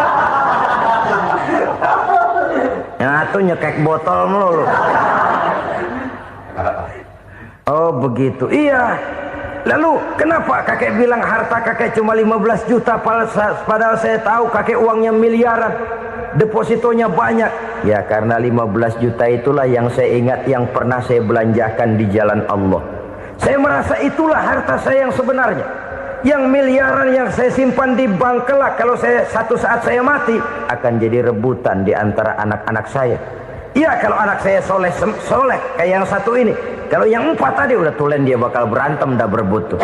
Yang 1 nyekek botol mulu. Oh begitu, iya. Lalu kenapa kakek bilang harta kakek cuma 15 juta padahal saya tahu kakek uangnya miliaran, depositonya banyak? Ya karena 15 juta itulah yang saya ingat yang pernah saya belanjakan di jalan Allah. Saya merasa itulah harta saya yang sebenarnya. Yang miliaran yang saya simpan di bank kelak kalau saya satu saat saya mati akan jadi rebutan di antara anak-anak saya. Iya kalau anak saya soleh kayak yang 1 ini. Kalau yang 4 tadi udah tulen dia bakal berantem dah berebut tuh.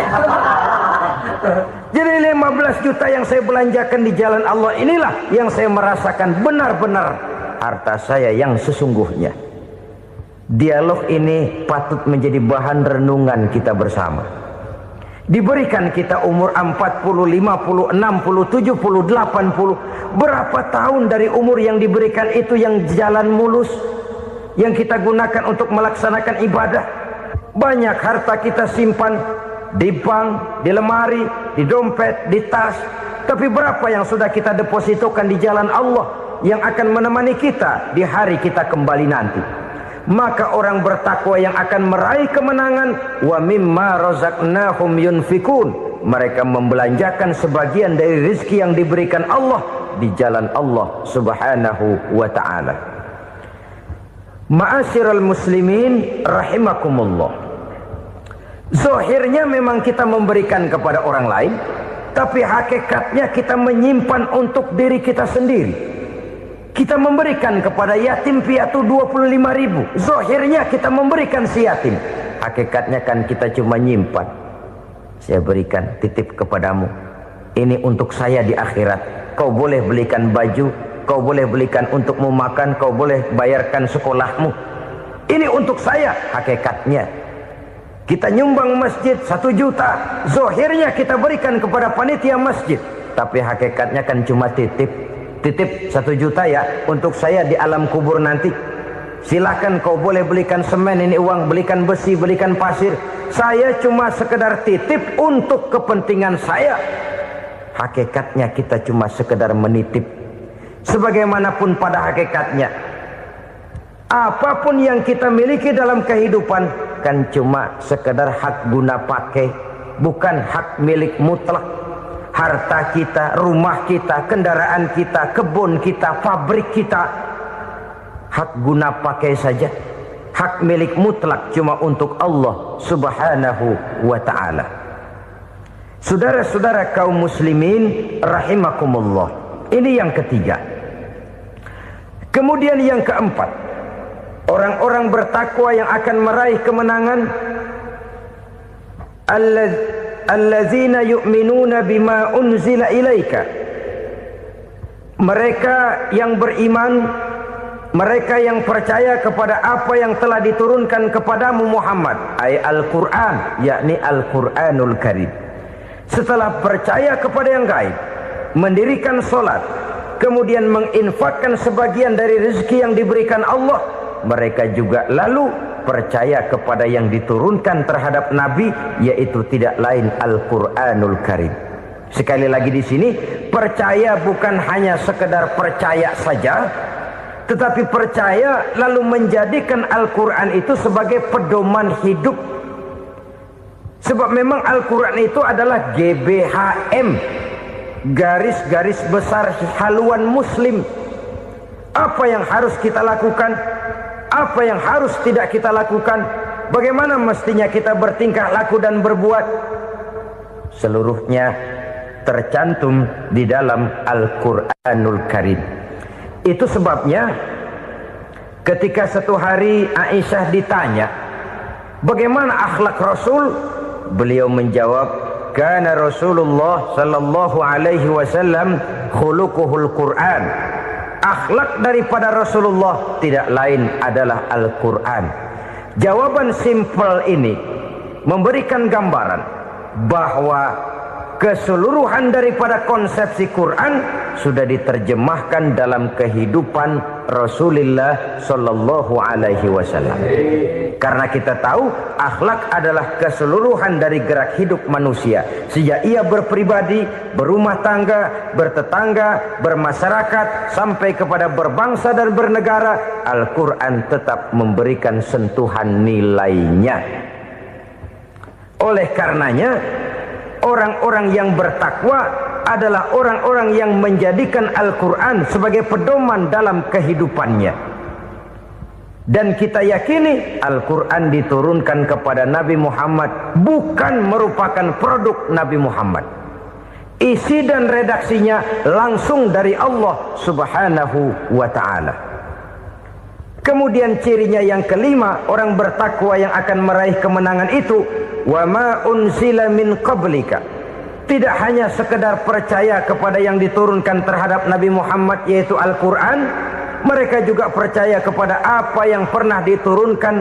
Jadi 15 juta yang saya belanjakan di jalan Allah inilah yang saya merasakan benar-benar harta saya yang sesungguhnya. Dialog ini patut menjadi bahan renungan kita bersama. Diberikan kita umur 40, 50, 60, 70, 80. Berapa tahun dari umur yang diberikan itu yang jalan mulus, yang kita gunakan untuk melaksanakan ibadah? Banyak harta kita simpan di bank, di lemari, di dompet, di tas. Tapi berapa yang sudah kita depositokan di jalan Allah yang akan menemani kita di hari kita kembali nanti? Maka orang bertakwa yang akan meraih kemenangan, wa mimma razaqnahum yunfikun, mereka membelanjakan sebagian dari rezeki yang diberikan Allah di jalan Allah subhanahu wa ta'ala. Ma'asyiral muslimin rahimakumullah, zahirnya memang kita memberikan kepada orang lain, tapi hakikatnya kita menyimpan untuk diri kita sendiri. Kita memberikan kepada yatim piatu 25.000. Zahirnya kita memberikan si yatim, hakikatnya kan kita cuma nyimpan. Saya berikan, titip kepadamu, ini untuk saya di akhirat. Kau boleh belikan baju, kau boleh belikan untukmu makan, kau boleh bayarkan sekolahmu. Ini untuk saya. Hakikatnya kita nyumbang masjid 1 juta, zahirnya kita berikan kepada panitia masjid, tapi hakikatnya kan cuma titip 1 juta ya, untuk saya di alam kubur nanti. Silakan kau boleh belikan semen, ini uang, belikan besi, belikan pasir. Saya cuma sekedar titip untuk kepentingan saya. Hakikatnya kita cuma sekedar menitip. Sebagaimanapun pada hakikatnya, apapun yang kita miliki dalam kehidupan kan cuma sekedar hak guna pakai, bukan hak milik mutlak. Harta kita, rumah kita, kendaraan kita, kebun kita, pabrik kita, hak guna pakai saja. Hak milik mutlak cuma untuk Allah subhanahu wa ta'ala. Saudara-saudara kaum muslimin rahimakumullah, ini yang ketiga. Kemudian yang keempat, orang-orang bertakwa yang akan meraih kemenangan, allazina yu'minuna bima unzila ilaika, mereka yang beriman, mereka yang percaya kepada apa yang telah diturunkan kepadamu Muhammad, ay Al-Quran, yakni Al-Quranul Karim. Setelah percaya kepada yang gaib, mendirikan solat, kemudian menginfakkan sebagian dari rezeki yang diberikan Allah, mereka juga lalu percaya kepada yang diturunkan terhadap Nabi, yaitu tidak lain Al-Quranul Karim. Sekali lagi di sini, percaya bukan hanya sekedar percaya saja, tetapi percaya lalu menjadikan Al-Quran itu sebagai pedoman hidup. Sebab memang Al-Quran itu adalah GBHM, garis-garis besar haluan muslim. Apa yang harus kita lakukan, apa yang harus tidak kita lakukan, bagaimana mestinya kita bertingkah laku dan berbuat, seluruhnya tercantum di dalam Al-Quranul Karim. Itu sebabnya ketika satu hari Aisyah ditanya bagaimana akhlak Rasul, beliau menjawab, kana Rasulullah sallallahu alaihi wasallam khuluquhul Quran. Akhlak daripada Rasulullah tidak lain adalah Al-Quran. Jawaban simpel ini memberikan gambaran bahwa keseluruhan daripada konsepsi Quran sudah diterjemahkan dalam kehidupan Rasulullah sallallahu alaihi wasallam. Karena kita tahu akhlak adalah keseluruhan dari gerak hidup manusia. Sejak ia berpribadi, berumah tangga, bertetangga, bermasyarakat, sampai kepada berbangsa dan bernegara, Al-Quran tetap memberikan sentuhan nilainya. Oleh karenanya, orang-orang yang bertakwa adalah orang-orang yang menjadikan Al-Quran sebagai pedoman dalam kehidupannya. Dan kita yakini Al-Quran diturunkan kepada Nabi Muhammad bukan merupakan produk Nabi Muhammad. Isi dan redaksinya langsung dari Allah subhanahu wa ta'ala. Kemudian cirinya yang kelima, orang bertakwa yang akan meraih kemenangan itu, wa ma unzila min qablika. Tidak hanya sekedar percaya kepada yang diturunkan terhadap Nabi Muhammad, yaitu Al-Quran, mereka juga percaya kepada apa yang pernah diturunkan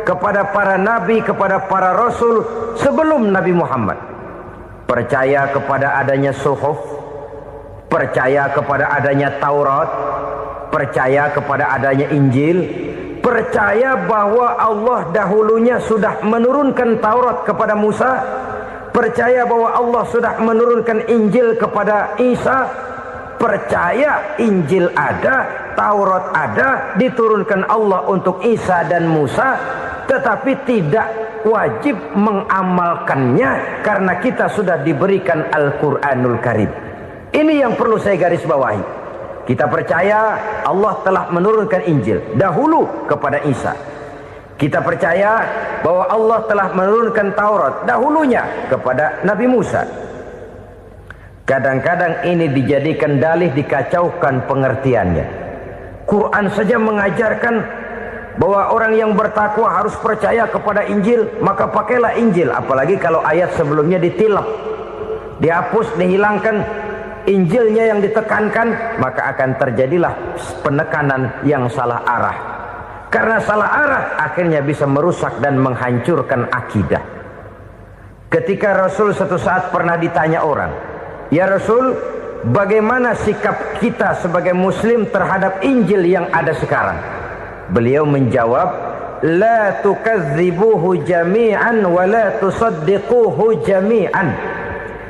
kepada para nabi, kepada para rasul sebelum Nabi Muhammad. Percaya kepada adanya suhuf, percaya kepada adanya Taurat, percaya kepada adanya Injil, percaya bahwa Allah dahulunya sudah menurunkan Taurat kepada Musa, percaya bahwa Allah sudah menurunkan Injil kepada Isa, percaya Injil ada, Taurat ada, diturunkan Allah untuk Isa dan Musa, tetapi tidak wajib mengamalkannya karena kita sudah diberikan Al-Quranul Karim. Ini yang perlu saya garis bawahi. Kita percaya Allah telah menurunkan Injil dahulu kepada Isa. Kita percaya bahwa Allah telah menurunkan Taurat dahulunya kepada Nabi Musa. Kadang-kadang ini dijadikan dalih, dikacaukan pengertiannya. Quran saja mengajarkan bahwa orang yang bertakwa harus percaya kepada Injil, maka pakailah Injil. Apalagi kalau ayat sebelumnya ditilap, dihapus, dihilangkan, Injilnya yang ditekankan, maka akan terjadilah penekanan yang salah arah. Karena salah arah akhirnya bisa merusak dan menghancurkan akidah. Ketika Rasul suatu saat pernah ditanya orang, "Ya Rasul, bagaimana sikap kita sebagai muslim terhadap Injil yang ada sekarang?" Beliau menjawab, "La tukadzibuhu jami'an wa la tusaddiquhu jami'an."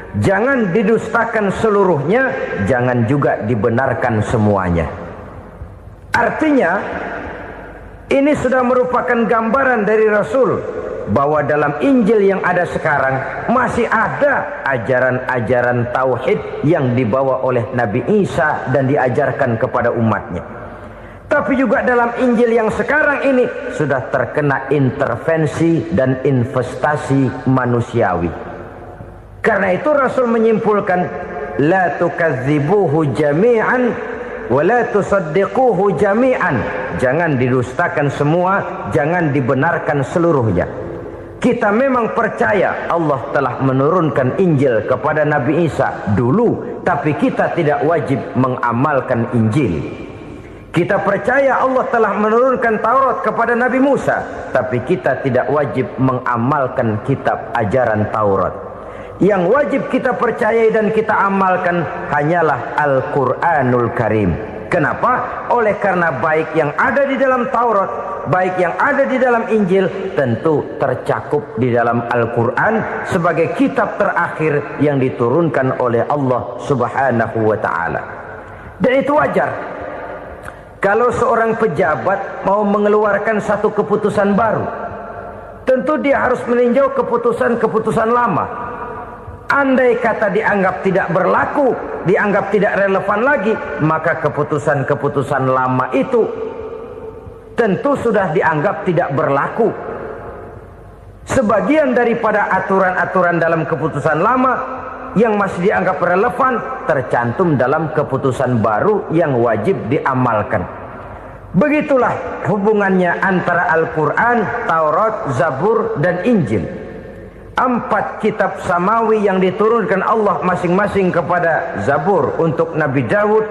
Jangan didustakan seluruhnya, jangan juga dibenarkan semuanya. Artinya, ini sudah merupakan gambaran dari Rasul bahwa dalam Injil yang ada sekarang masih ada ajaran-ajaran tauhid yang dibawa oleh Nabi Isa dan diajarkan kepada umatnya. Tapi juga dalam Injil yang sekarang ini sudah terkena intervensi dan investasi manusiawi. Karena itu Rasul menyimpulkan, la tukadzibuhu jami'an wa la tusaddiquhu jami'an. Jangan didustakan semua, jangan dibenarkan seluruhnya. Kita memang percaya Allah telah menurunkan Injil kepada Nabi Isa dulu, tapi kita tidak wajib mengamalkan Injil. Kita percaya Allah telah menurunkan Taurat kepada Nabi Musa, tapi kita tidak wajib mengamalkan kitab ajaran Taurat. Yang wajib kita percayai dan kita amalkan hanyalah Al-Quranul Karim. Kenapa? Oleh karena baik yang ada di dalam Taurat, baik yang ada di dalam Injil, tentu tercakup di dalam Al-Quran sebagai kitab terakhir yang diturunkan oleh Allah Subhanahu wa Ta'ala. Dan itu wajar. Kalau seorang pejabat mau mengeluarkan satu keputusan baru, tentu dia harus meninjau keputusan-keputusan lama. Andai kata dianggap tidak berlaku, dianggap tidak relevan lagi, maka keputusan-keputusan lama itu tentu sudah dianggap tidak berlaku. Sebagian daripada aturan-aturan dalam keputusan lama yang masih dianggap relevan tercantum dalam keputusan baru yang wajib diamalkan. Begitulah hubungannya antara Al-Quran, Taurat, Zabur, dan Injil. 4 kitab samawi yang diturunkan Allah masing-masing kepada Zabur untuk Nabi Daud,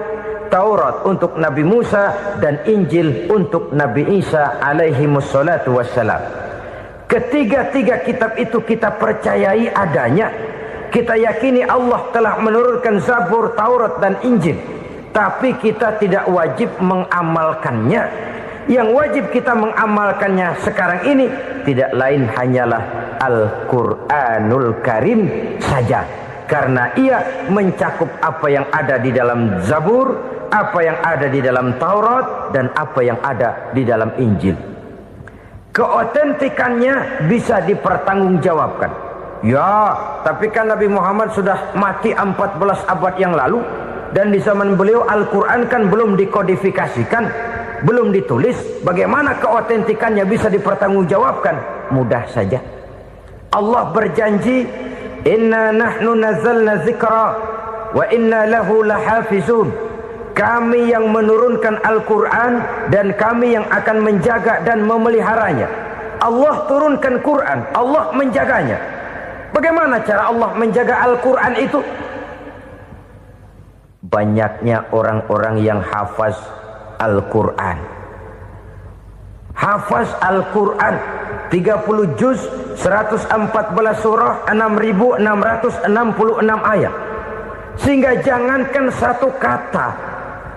Taurat untuk Nabi Musa, dan Injil untuk Nabi Isa alaihimussalatu wassalam. Ketiga-tiga kitab itu kita percayai adanya. Kita yakini Allah telah menurunkan Zabur, Taurat, dan Injil. Tapi kita tidak wajib mengamalkannya. Yang wajib kita mengamalkannya sekarang ini tidak lain hanyalah Al-Quranul Karim saja. Karena ia mencakup apa yang ada di dalam Zabur, apa yang ada di dalam Taurat, dan apa yang ada di dalam Injil. Keotentikannya bisa dipertanggungjawabkan. Ya, tapi kan Nabi Muhammad sudah mati 14 abad yang lalu, dan di zaman beliau Al-Quran kan belum dikodifikasikan, belum ditulis. Bagaimana keotentikannya bisa dipertanggungjawabkan? Mudah saja. Allah berjanji, inna nahnu nazzalna dzikra wa inna lahu lahafizun. Kami yang menurunkan Al-Quran dan kami yang akan menjaga dan memeliharanya. Allah turunkan Quran, Allah menjaganya. Bagaimana cara Allah menjaga Al-Quran itu? Banyaknya orang-orang yang hafaz Al-Quran. Hafaz Al-Quran 30 juz, 114 surah, 6.666 ayat. Sehingga jangankan satu kata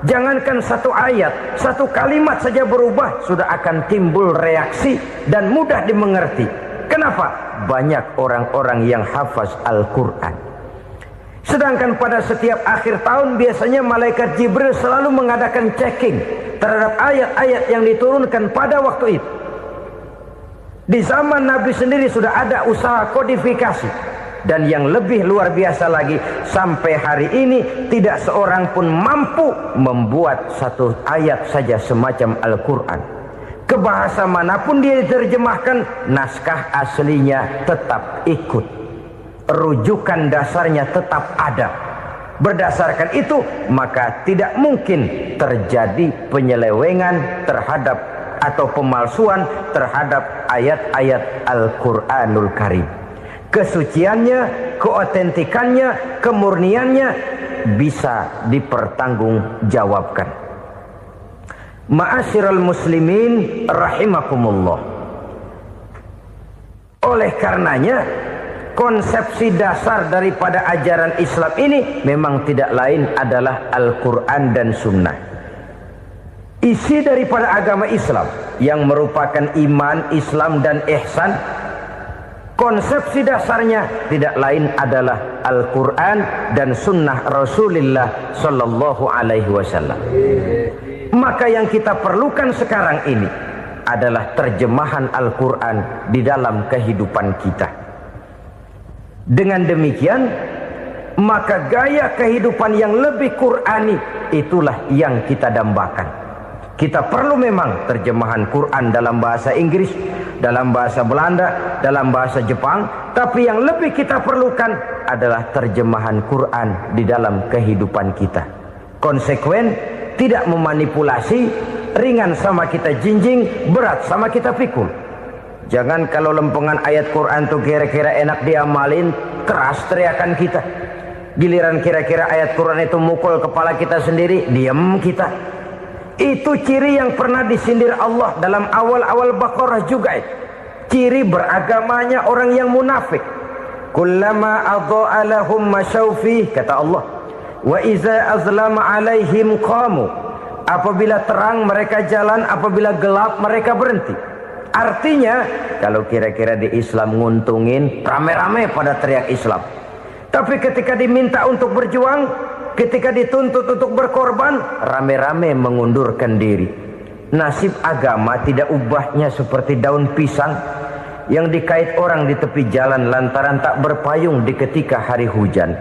Jangankan satu ayat, satu kalimat saja berubah sudah akan timbul reaksi dan mudah dimengerti. Kenapa? Banyak orang-orang yang hafaz Al-Quran. Sedangkan pada setiap akhir tahun biasanya malaikat Jibril selalu mengadakan checking terhadap ayat-ayat yang diturunkan pada waktu itu. Di zaman Nabi sendiri sudah ada usaha kodifikasi. Dan yang lebih luar biasa lagi, sampai hari ini tidak seorang pun mampu membuat satu ayat saja semacam Al-Quran. Ke bahasa manapun dia diterjemahkan, naskah aslinya tetap ikut, rujukan dasarnya tetap ada. Berdasarkan itu maka tidak mungkin terjadi penyelewengan terhadap atau pemalsuan terhadap ayat-ayat Al-Quranul Karim. Kesuciannya, keotentikannya, kemurniannya bisa dipertanggungjawabkan. Ma'asyiral muslimin rahimakumullah. Oleh karenanya, konsepsi dasar daripada ajaran Islam ini memang tidak lain adalah Al-Quran dan Sunnah. Isi daripada agama Islam yang merupakan iman, Islam dan ihsan, konsepsi dasarnya tidak lain adalah Al-Quran dan Sunnah Rasulullah Sallallahu Alaihi Wasallam. Maka yang kita perlukan sekarang ini adalah terjemahan Al-Quran di dalam kehidupan kita. Dengan demikian, maka gaya kehidupan yang lebih Qurani itulah yang kita dambakan. Kita perlu memang terjemahan Quran dalam bahasa Inggris, dalam bahasa Belanda, dalam bahasa Jepang, tapi yang lebih kita perlukan adalah terjemahan Quran di dalam kehidupan kita. Konsekuen, tidak memanipulasi, ringan sama kita jinjing, berat sama kita pikul. Jangan kalau lempengan ayat Quran tuh kira-kira enak diamalin, keras teriakan kita. Giliran kira-kira ayat Quran itu mukul kepala kita sendiri, diam kita. Itu ciri yang pernah disindir Allah dalam awal-awal Baqarah juga. Ciri beragamanya orang yang munafik. Kullama adha'a lahum masyawfi, kata Allah, wa iza azlama alaihim qamu. Apabila terang mereka jalan, apabila gelap mereka berhenti. Artinya kalau kira-kira di Islam nguntungin, rame-rame pada teriak Islam. Tapi ketika diminta untuk berjuang, ketika dituntut untuk berkorban, rame-rame mengundurkan diri. Nasib agama tidak ubahnya seperti daun pisang yang dikait orang di tepi jalan lantaran tak berpayung di ketika hari hujan.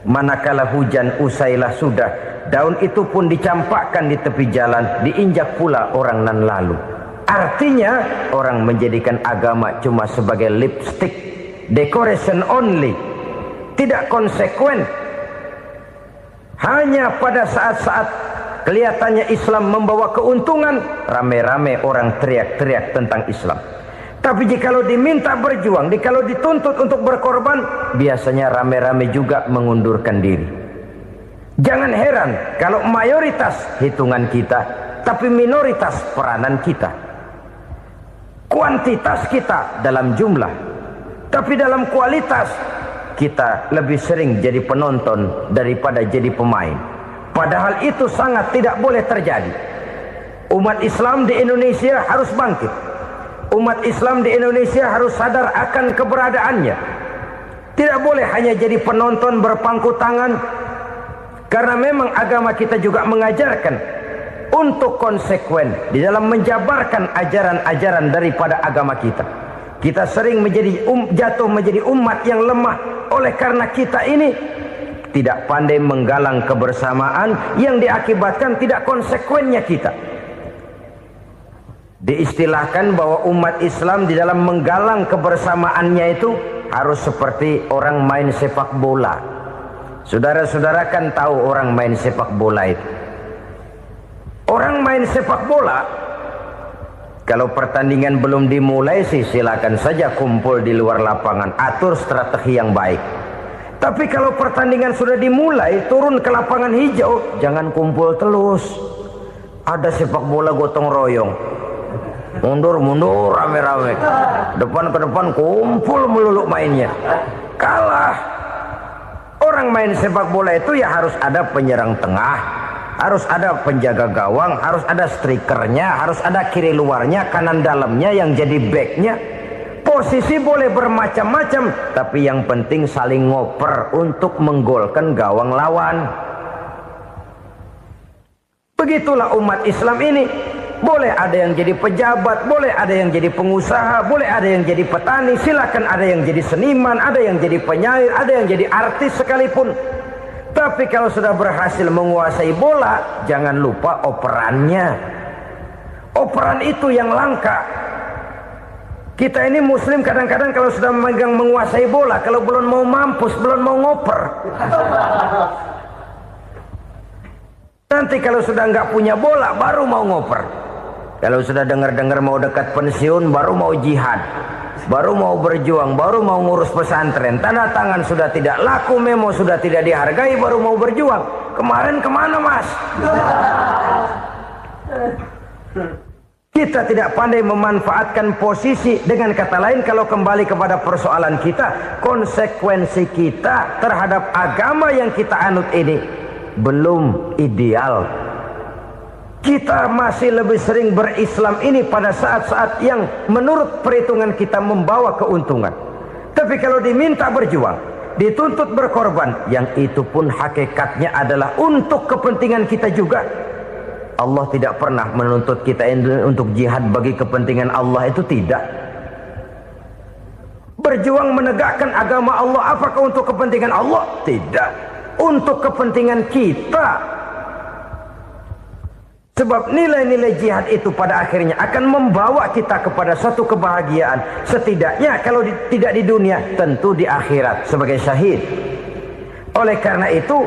Manakala hujan usailah sudah, daun itu pun dicampakkan di tepi jalan, diinjak pula orang nan lalu. Artinya orang menjadikan agama cuma sebagai lipstick, decoration only, tidak konsekuen. Hanya pada saat-saat kelihatannya Islam membawa keuntungan, rame-rame orang teriak-teriak tentang Islam. Tapi jikalau diminta berjuang, jikalau dituntut untuk berkorban, biasanya rame-rame juga mengundurkan diri. Jangan heran kalau mayoritas hitungan kita, tapi minoritas peranan kita. Kuantitas kita dalam jumlah, tapi dalam kualitas kita lebih sering jadi penonton daripada jadi pemain. Padahal itu sangat tidak boleh terjadi. Umat Islam di Indonesia harus bangkit. Umat Islam di Indonesia harus sadar akan keberadaannya. Tidak boleh hanya jadi penonton berpangku tangan. Karena memang agama kita juga mengajarkan untuk konsekuen di dalam menjabarkan ajaran-ajaran daripada agama kita. Kita sering jatuh menjadi umat yang lemah oleh karena kita ini tidak pandai menggalang kebersamaan yang diakibatkan tidak konsekuennya kita. Diistilahkan bahwa umat Islam di dalam menggalang kebersamaannya itu harus seperti orang main sepak bola. Saudara-saudara kan tahu orang main sepak bola itu. Orang main sepak bola, kalau pertandingan belum dimulai sih silakan saja kumpul di luar lapangan, atur strategi yang baik. Tapi kalau pertandingan sudah dimulai, turun ke lapangan hijau, jangan kumpul terus. Ada sepak bola gotong royong, mundur-mundur rame-rame, depan ke depan kumpul melulu mainnya. Kalah. Orang main sepak bola itu ya harus ada penyerang tengah, harus ada penjaga gawang, harus ada strikernya, harus ada kiri luarnya, kanan dalamnya yang jadi backnya. Posisi boleh bermacam-macam, tapi yang penting saling ngoper untuk menggolkan gawang lawan. Begitulah umat Islam ini. Boleh ada yang jadi pejabat, boleh ada yang jadi pengusaha, boleh ada yang jadi petani, silakan ada yang jadi seniman, ada yang jadi penyair, ada yang jadi artis sekalipun. Tapi kalau sudah berhasil menguasai bola, jangan lupa operannya. Operan itu yang langka. Kita ini muslim kadang-kadang kalau sudah memegang menguasai bola, kalau belum mau mampus, belum mau ngoper. Nanti kalau sudah nggak punya bola, baru mau ngoper. Kalau sudah dengar-dengar mau dekat pensiun, baru mau jihad, baru mau berjuang, baru mau ngurus pesantren. Tanda tangan sudah tidak laku, memo sudah tidak dihargai, baru mau berjuang. Kemarin kemana, Mas? Kita tidak pandai memanfaatkan posisi. Dengan kata lain, kalau kembali kepada persoalan kita, konsekuensi kita terhadap agama yang kita anut ini belum ideal. Kita masih lebih sering berislam ini pada saat-saat yang menurut perhitungan kita membawa keuntungan. Tapi kalau diminta berjuang, dituntut berkorban, yang itu pun hakikatnya adalah untuk kepentingan kita juga. Allah tidak pernah menuntut kita untuk jihad bagi kepentingan Allah, itu tidak. Berjuang menegakkan agama Allah, apakah untuk kepentingan Allah? Tidak. Untuk kepentingan kita. Sebab nilai-nilai jihad itu pada akhirnya akan membawa kita kepada satu kebahagiaan. Setidaknya kalau tidak di dunia, tentu di akhirat sebagai syahid. Oleh karena itu,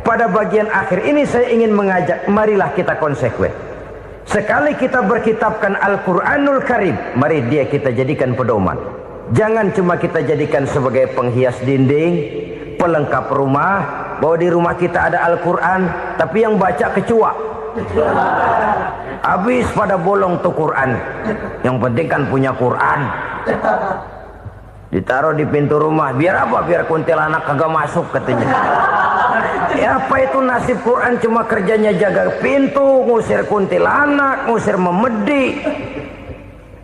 pada bagian akhir ini saya ingin mengajak, marilah kita konsekuen. Sekali kita berkitabkan Al-Quranul Karim, mari dia kita jadikan pedoman. Jangan cuma kita jadikan sebagai penghias dinding, pelengkap rumah, bahwa di rumah kita ada Al-Quran, tapi yang baca kecoa. Habis pada bolong tuh Quran. Yang penting kan punya Quran. Ditaruh di pintu rumah. Biar apa? Biar kuntilanak kagak masuk katanya. Ya apa itu nasib Quran, cuma kerjanya jaga pintu, ngusir kuntilanak, ngusir memedi.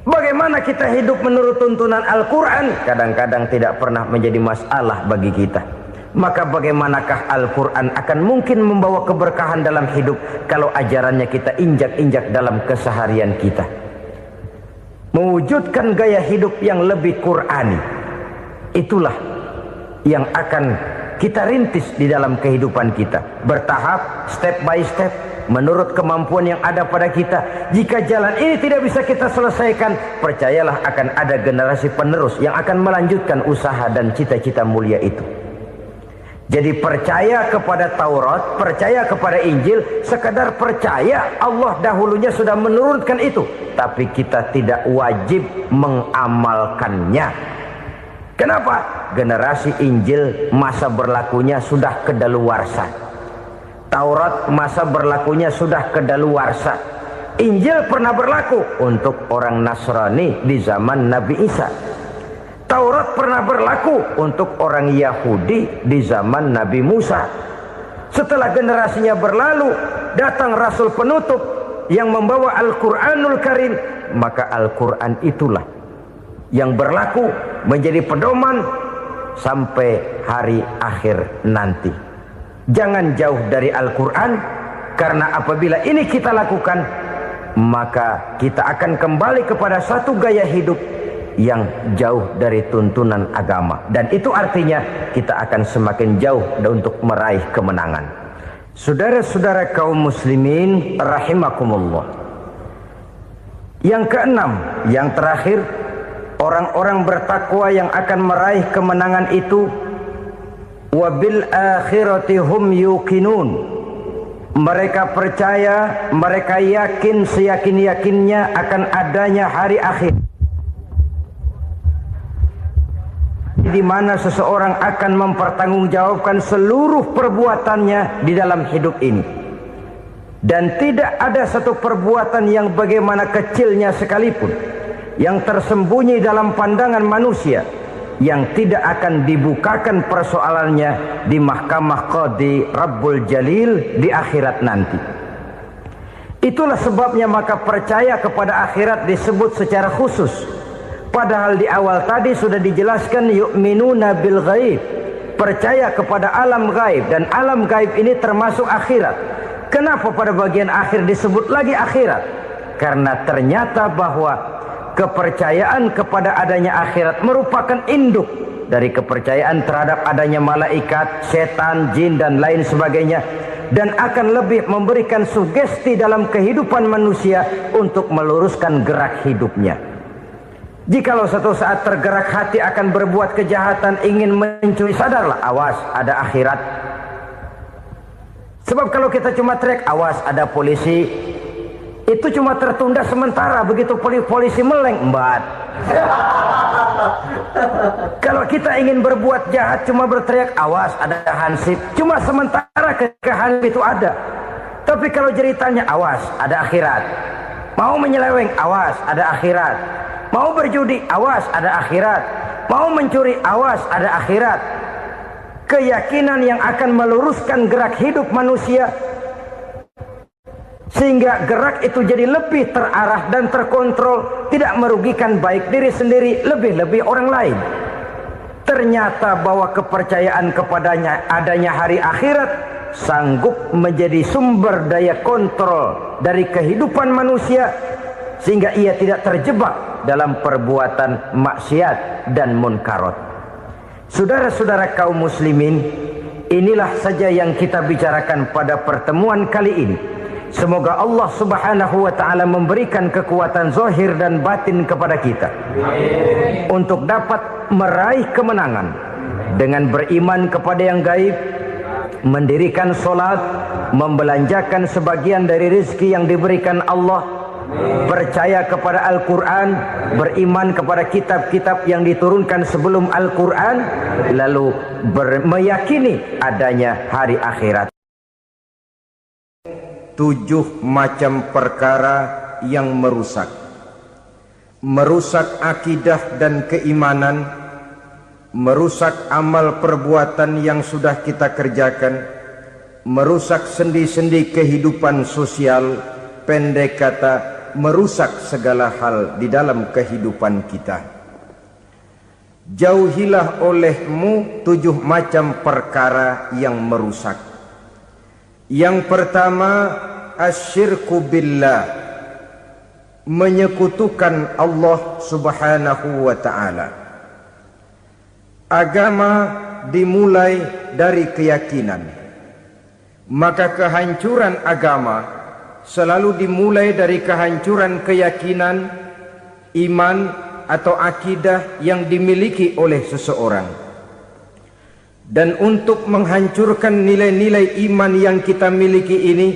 Bagaimana kita hidup menurut tuntunan Al-Quran? Kadang-kadang tidak pernah menjadi masalah bagi kita. Maka bagaimanakah Al-Quran akan mungkin membawa keberkahan dalam hidup kalau ajarannya kita injak-injak dalam keseharian kita? Mewujudkan gaya hidup yang lebih Qurani, itulah yang akan kita rintis di dalam kehidupan kita. Bertahap, step by step, menurut kemampuan yang ada pada kita. Jika jalan ini tidak bisa kita selesaikan, percayalah akan ada generasi penerus yang akan melanjutkan usaha dan cita-cita mulia itu. Jadi percaya kepada Taurat, percaya kepada Injil, sekadar percaya Allah dahulunya sudah menurunkan itu. Tapi kita tidak wajib mengamalkannya. Kenapa? Generasi Injil masa berlakunya sudah kedaluarsa. Taurat masa berlakunya sudah kedaluarsa. Injil pernah berlaku untuk orang Nasrani di zaman Nabi Isa. Taurat pernah berlaku untuk orang Yahudi di zaman Nabi Musa. Setelah generasinya berlalu, datang Rasul penutup yang membawa Al-Quranul Karim. Maka Al-Quran itulah yang berlaku menjadi pedoman sampai hari akhir nanti. Jangan jauh dari Al-Quran, karena apabila ini kita lakukan, maka kita akan kembali kepada satu gaya hidup yang jauh dari tuntunan agama, dan itu artinya kita akan semakin jauh untuk meraih kemenangan. Saudara-saudara kaum muslimin rahimakumullah, yang keenam, yang terakhir, orang-orang bertakwa yang akan meraih kemenangan itu wabil akhirati hum yuqinun. Mereka percaya, mereka yakin seyakin-yakinnya akan adanya hari akhir, di mana seseorang akan mempertanggungjawabkan seluruh perbuatannya di dalam hidup ini. Dan tidak ada satu perbuatan yang bagaimana kecilnya sekalipun yang tersembunyi dalam pandangan manusia yang tidak akan dibukakan persoalannya di mahkamah Qadi Rabbul Jalil di akhirat nanti. Itulah sebabnya maka percaya kepada akhirat disebut secara khusus. Padahal di awal tadi sudah dijelaskan yu'minuna bil ghaib, percaya kepada alam gaib, dan alam gaib ini termasuk akhirat. Kenapa pada bagian akhir disebut lagi akhirat? Karena ternyata bahwa kepercayaan kepada adanya akhirat merupakan induk dari kepercayaan terhadap adanya malaikat, setan, jin dan lain sebagainya, dan akan lebih memberikan sugesti dalam kehidupan manusia untuk meluruskan gerak hidupnya. Jikalau satu saat tergerak hati akan berbuat kejahatan, ingin mencuri, sadarlah, awas ada akhirat. Sebab kalau kita cuma teriak awas ada polisi, itu cuma tertunda sementara. Begitu polisi meleng, embat. Kalau kita ingin berbuat jahat cuma berteriak awas ada hansip, cuma sementara kehansip itu ada. Tapi kalau ceritanya awas ada akhirat, mau menyeleweng awas ada akhirat, mau berjudi awas ada akhirat, mau mencuri awas ada akhirat. Keyakinan yang akan meluruskan gerak hidup manusia sehingga gerak itu jadi lebih terarah dan terkontrol, tidak merugikan baik diri sendiri, lebih-lebih orang lain. Ternyata bahwa kepercayaan kepadanya adanya hari akhirat sanggup menjadi sumber daya kontrol dari kehidupan manusia, sehingga ia tidak terjebak dalam perbuatan maksiat dan munkarat. Saudara-saudara kaum muslimin, inilah saja yang kita bicarakan pada pertemuan kali ini. Semoga Allah subhanahu wa ta'ala memberikan kekuatan zahir dan batin kepada kita untuk dapat meraih kemenangan dengan beriman kepada yang gaib, mendirikan solat, membelanjakan sebagian dari rezeki yang diberikan Allah, percaya kepada Al-Quran, beriman kepada kitab-kitab yang diturunkan sebelum Al-Quran, lalu meyakini adanya hari akhirat. 7 macam perkara yang merusak akidah dan keimanan, merusak amal perbuatan yang sudah kita kerjakan, merusak sendi-sendi kehidupan sosial, pendek kata merusak segala hal di dalam kehidupan kita. Jauhilah olehmu 7 macam perkara yang merusak. Yang pertama, asyirku billah, menyekutukan Allah subhanahu wa ta'ala. Agama dimulai dari keyakinan, maka kehancuran agama selalu dimulai dari kehancuran keyakinan, iman atau akidah yang dimiliki oleh seseorang. Dan untuk menghancurkan nilai-nilai iman yang kita miliki ini,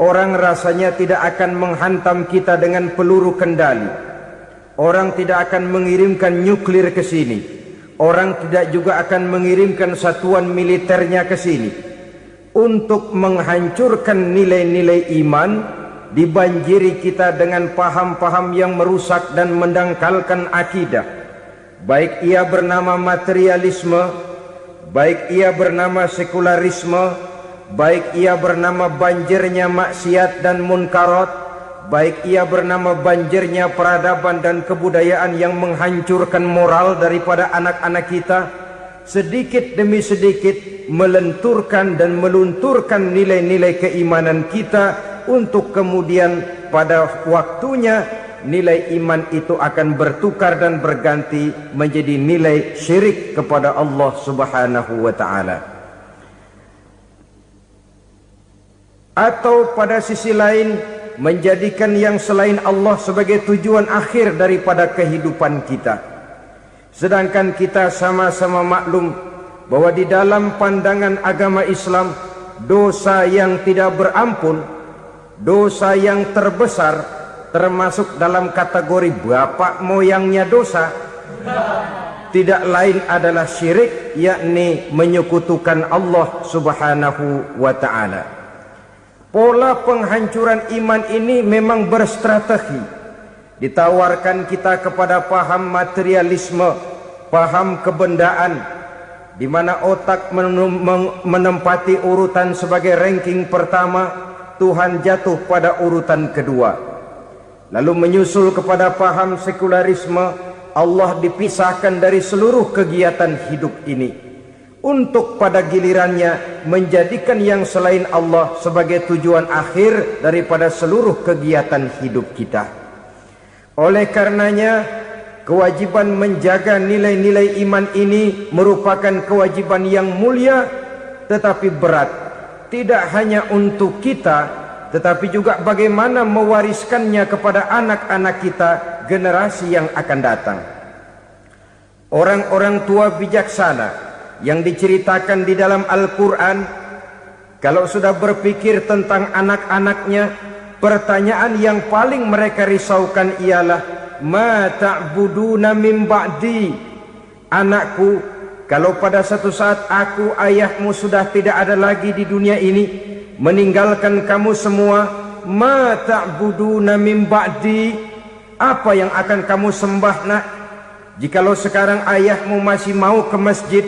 orang rasanya tidak akan menghantam kita dengan peluru kendali. Orang tidak akan mengirimkan nuklir ke sini. Orang tidak juga akan mengirimkan satuan militernya ke sini. Untuk menghancurkan nilai-nilai iman, dibanjiri kita dengan paham-paham yang merusak dan mendangkalkan akidah. Baik ia bernama materialisme, baik ia bernama sekularisme, baik ia bernama banjirnya maksiat dan munkarat, baik ia bernama banjirnya peradaban dan kebudayaan yang menghancurkan moral daripada anak-anak kita, sedikit demi sedikit melenturkan dan melunturkan nilai-nilai keimanan kita, untuk kemudian pada waktunya nilai iman itu akan bertukar dan berganti menjadi nilai syirik kepada Allah subhanahu wa ta'ala. Atau pada sisi lain, menjadikan yang selain Allah sebagai tujuan akhir daripada kehidupan kita. Sedangkan kita sama-sama maklum bahwa di dalam pandangan agama Islam, dosa yang tidak berampun, dosa yang terbesar, termasuk dalam kategori bapak moyangnya dosa, tidak lain adalah syirik, yakni menyekutukan Allah subhanahu wa ta'ala. Pola penghancuran iman ini memang berstrategi. Ditawarkan kita kepada paham materialisme, paham kebendaan, di mana otak menempati urutan sebagai ranking pertama, Tuhan jatuh pada urutan kedua. Lalu menyusul kepada paham sekularisme, Allah dipisahkan dari seluruh kegiatan hidup ini, untuk pada gilirannya menjadikan yang selain Allah sebagai tujuan akhir daripada seluruh kegiatan hidup kita. Oleh karenanya, kewajiban menjaga nilai-nilai iman ini merupakan kewajiban yang mulia tetapi berat, tidak hanya untuk kita, tetapi juga bagaimana mewariskannya kepada anak-anak kita, generasi yang akan datang. Orang-orang tua bijaksana yang diceritakan di dalam Al-Quran, kalau sudah berpikir tentang anak-anaknya, pertanyaan yang paling mereka risaukan ialah, ma ta'buduna min ba'di. Anakku, kalau pada satu saat aku, ayahmu sudah tidak ada lagi di dunia ini, meninggalkan kamu semua, ma ta'buduna min ba'di, apa yang akan kamu sembah nak? Jikalau sekarang ayahmu masih mau ke masjid,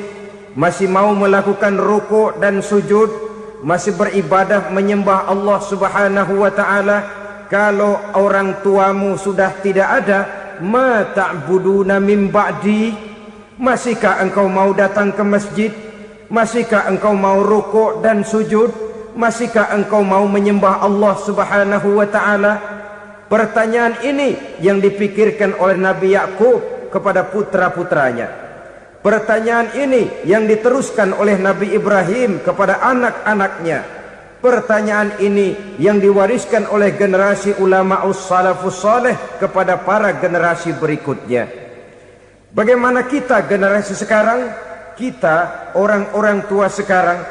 masih mau melakukan rukuk dan sujud, masih beribadah menyembah Allah Subhanahu wa ta'ala, kalau orang tuamu sudah tidak ada, ma ta'buduna min ba'di, masihkah engkau mau datang ke masjid? Masihkah engkau mau rukuk dan sujud? Masihkah engkau mau menyembah Allah Subhanahu wa ta'ala? Pertanyaan ini yang dipikirkan oleh Nabi Yakub kepada putra-putranya. Pertanyaan ini yang diteruskan oleh Nabi Ibrahim kepada anak-anaknya. Pertanyaan ini yang diwariskan oleh generasi ulama salafus saleh kepada para generasi berikutnya. Bagaimana kita generasi sekarang? Kita orang-orang tua sekarang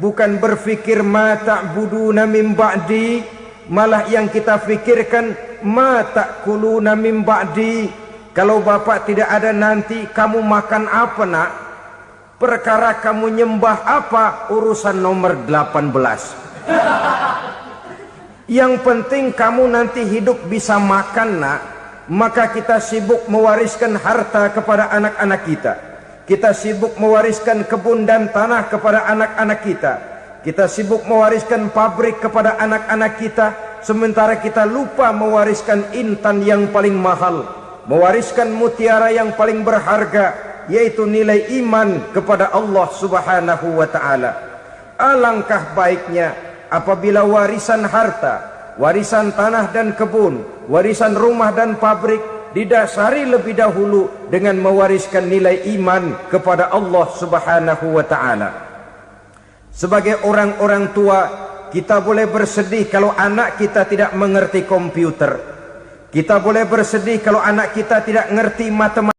bukan berfikir ma ta'buduna min ba'di, malah yang kita fikirkan ma ta'kuluna min ba'di. Kalau bapak tidak ada nanti kamu makan apa nak? Perkara kamu nyembah apa, urusan nomor 18. Yang penting kamu nanti hidup bisa makan nak. Maka kita sibuk mewariskan harta kepada anak-anak kita. Kita sibuk mewariskan kebun dan tanah kepada anak-anak kita. Kita sibuk mewariskan pabrik kepada anak-anak kita, sementara kita lupa mewariskan intan yang paling mahal, mewariskan mutiara yang paling berharga, yaitu nilai iman kepada Allah Subhanahu wa ta'ala. Alangkah baiknya apabila warisan harta, warisan tanah dan kebun, warisan rumah dan pabrik didasari lebih dahulu dengan mewariskan nilai iman kepada Allah Subhanahu wa ta'ala. Sebagai orang-orang tua, kita boleh bersedih kalau anak kita tidak mengerti komputer. Kita boleh bersedih kalau anak kita tidak mengerti matematika.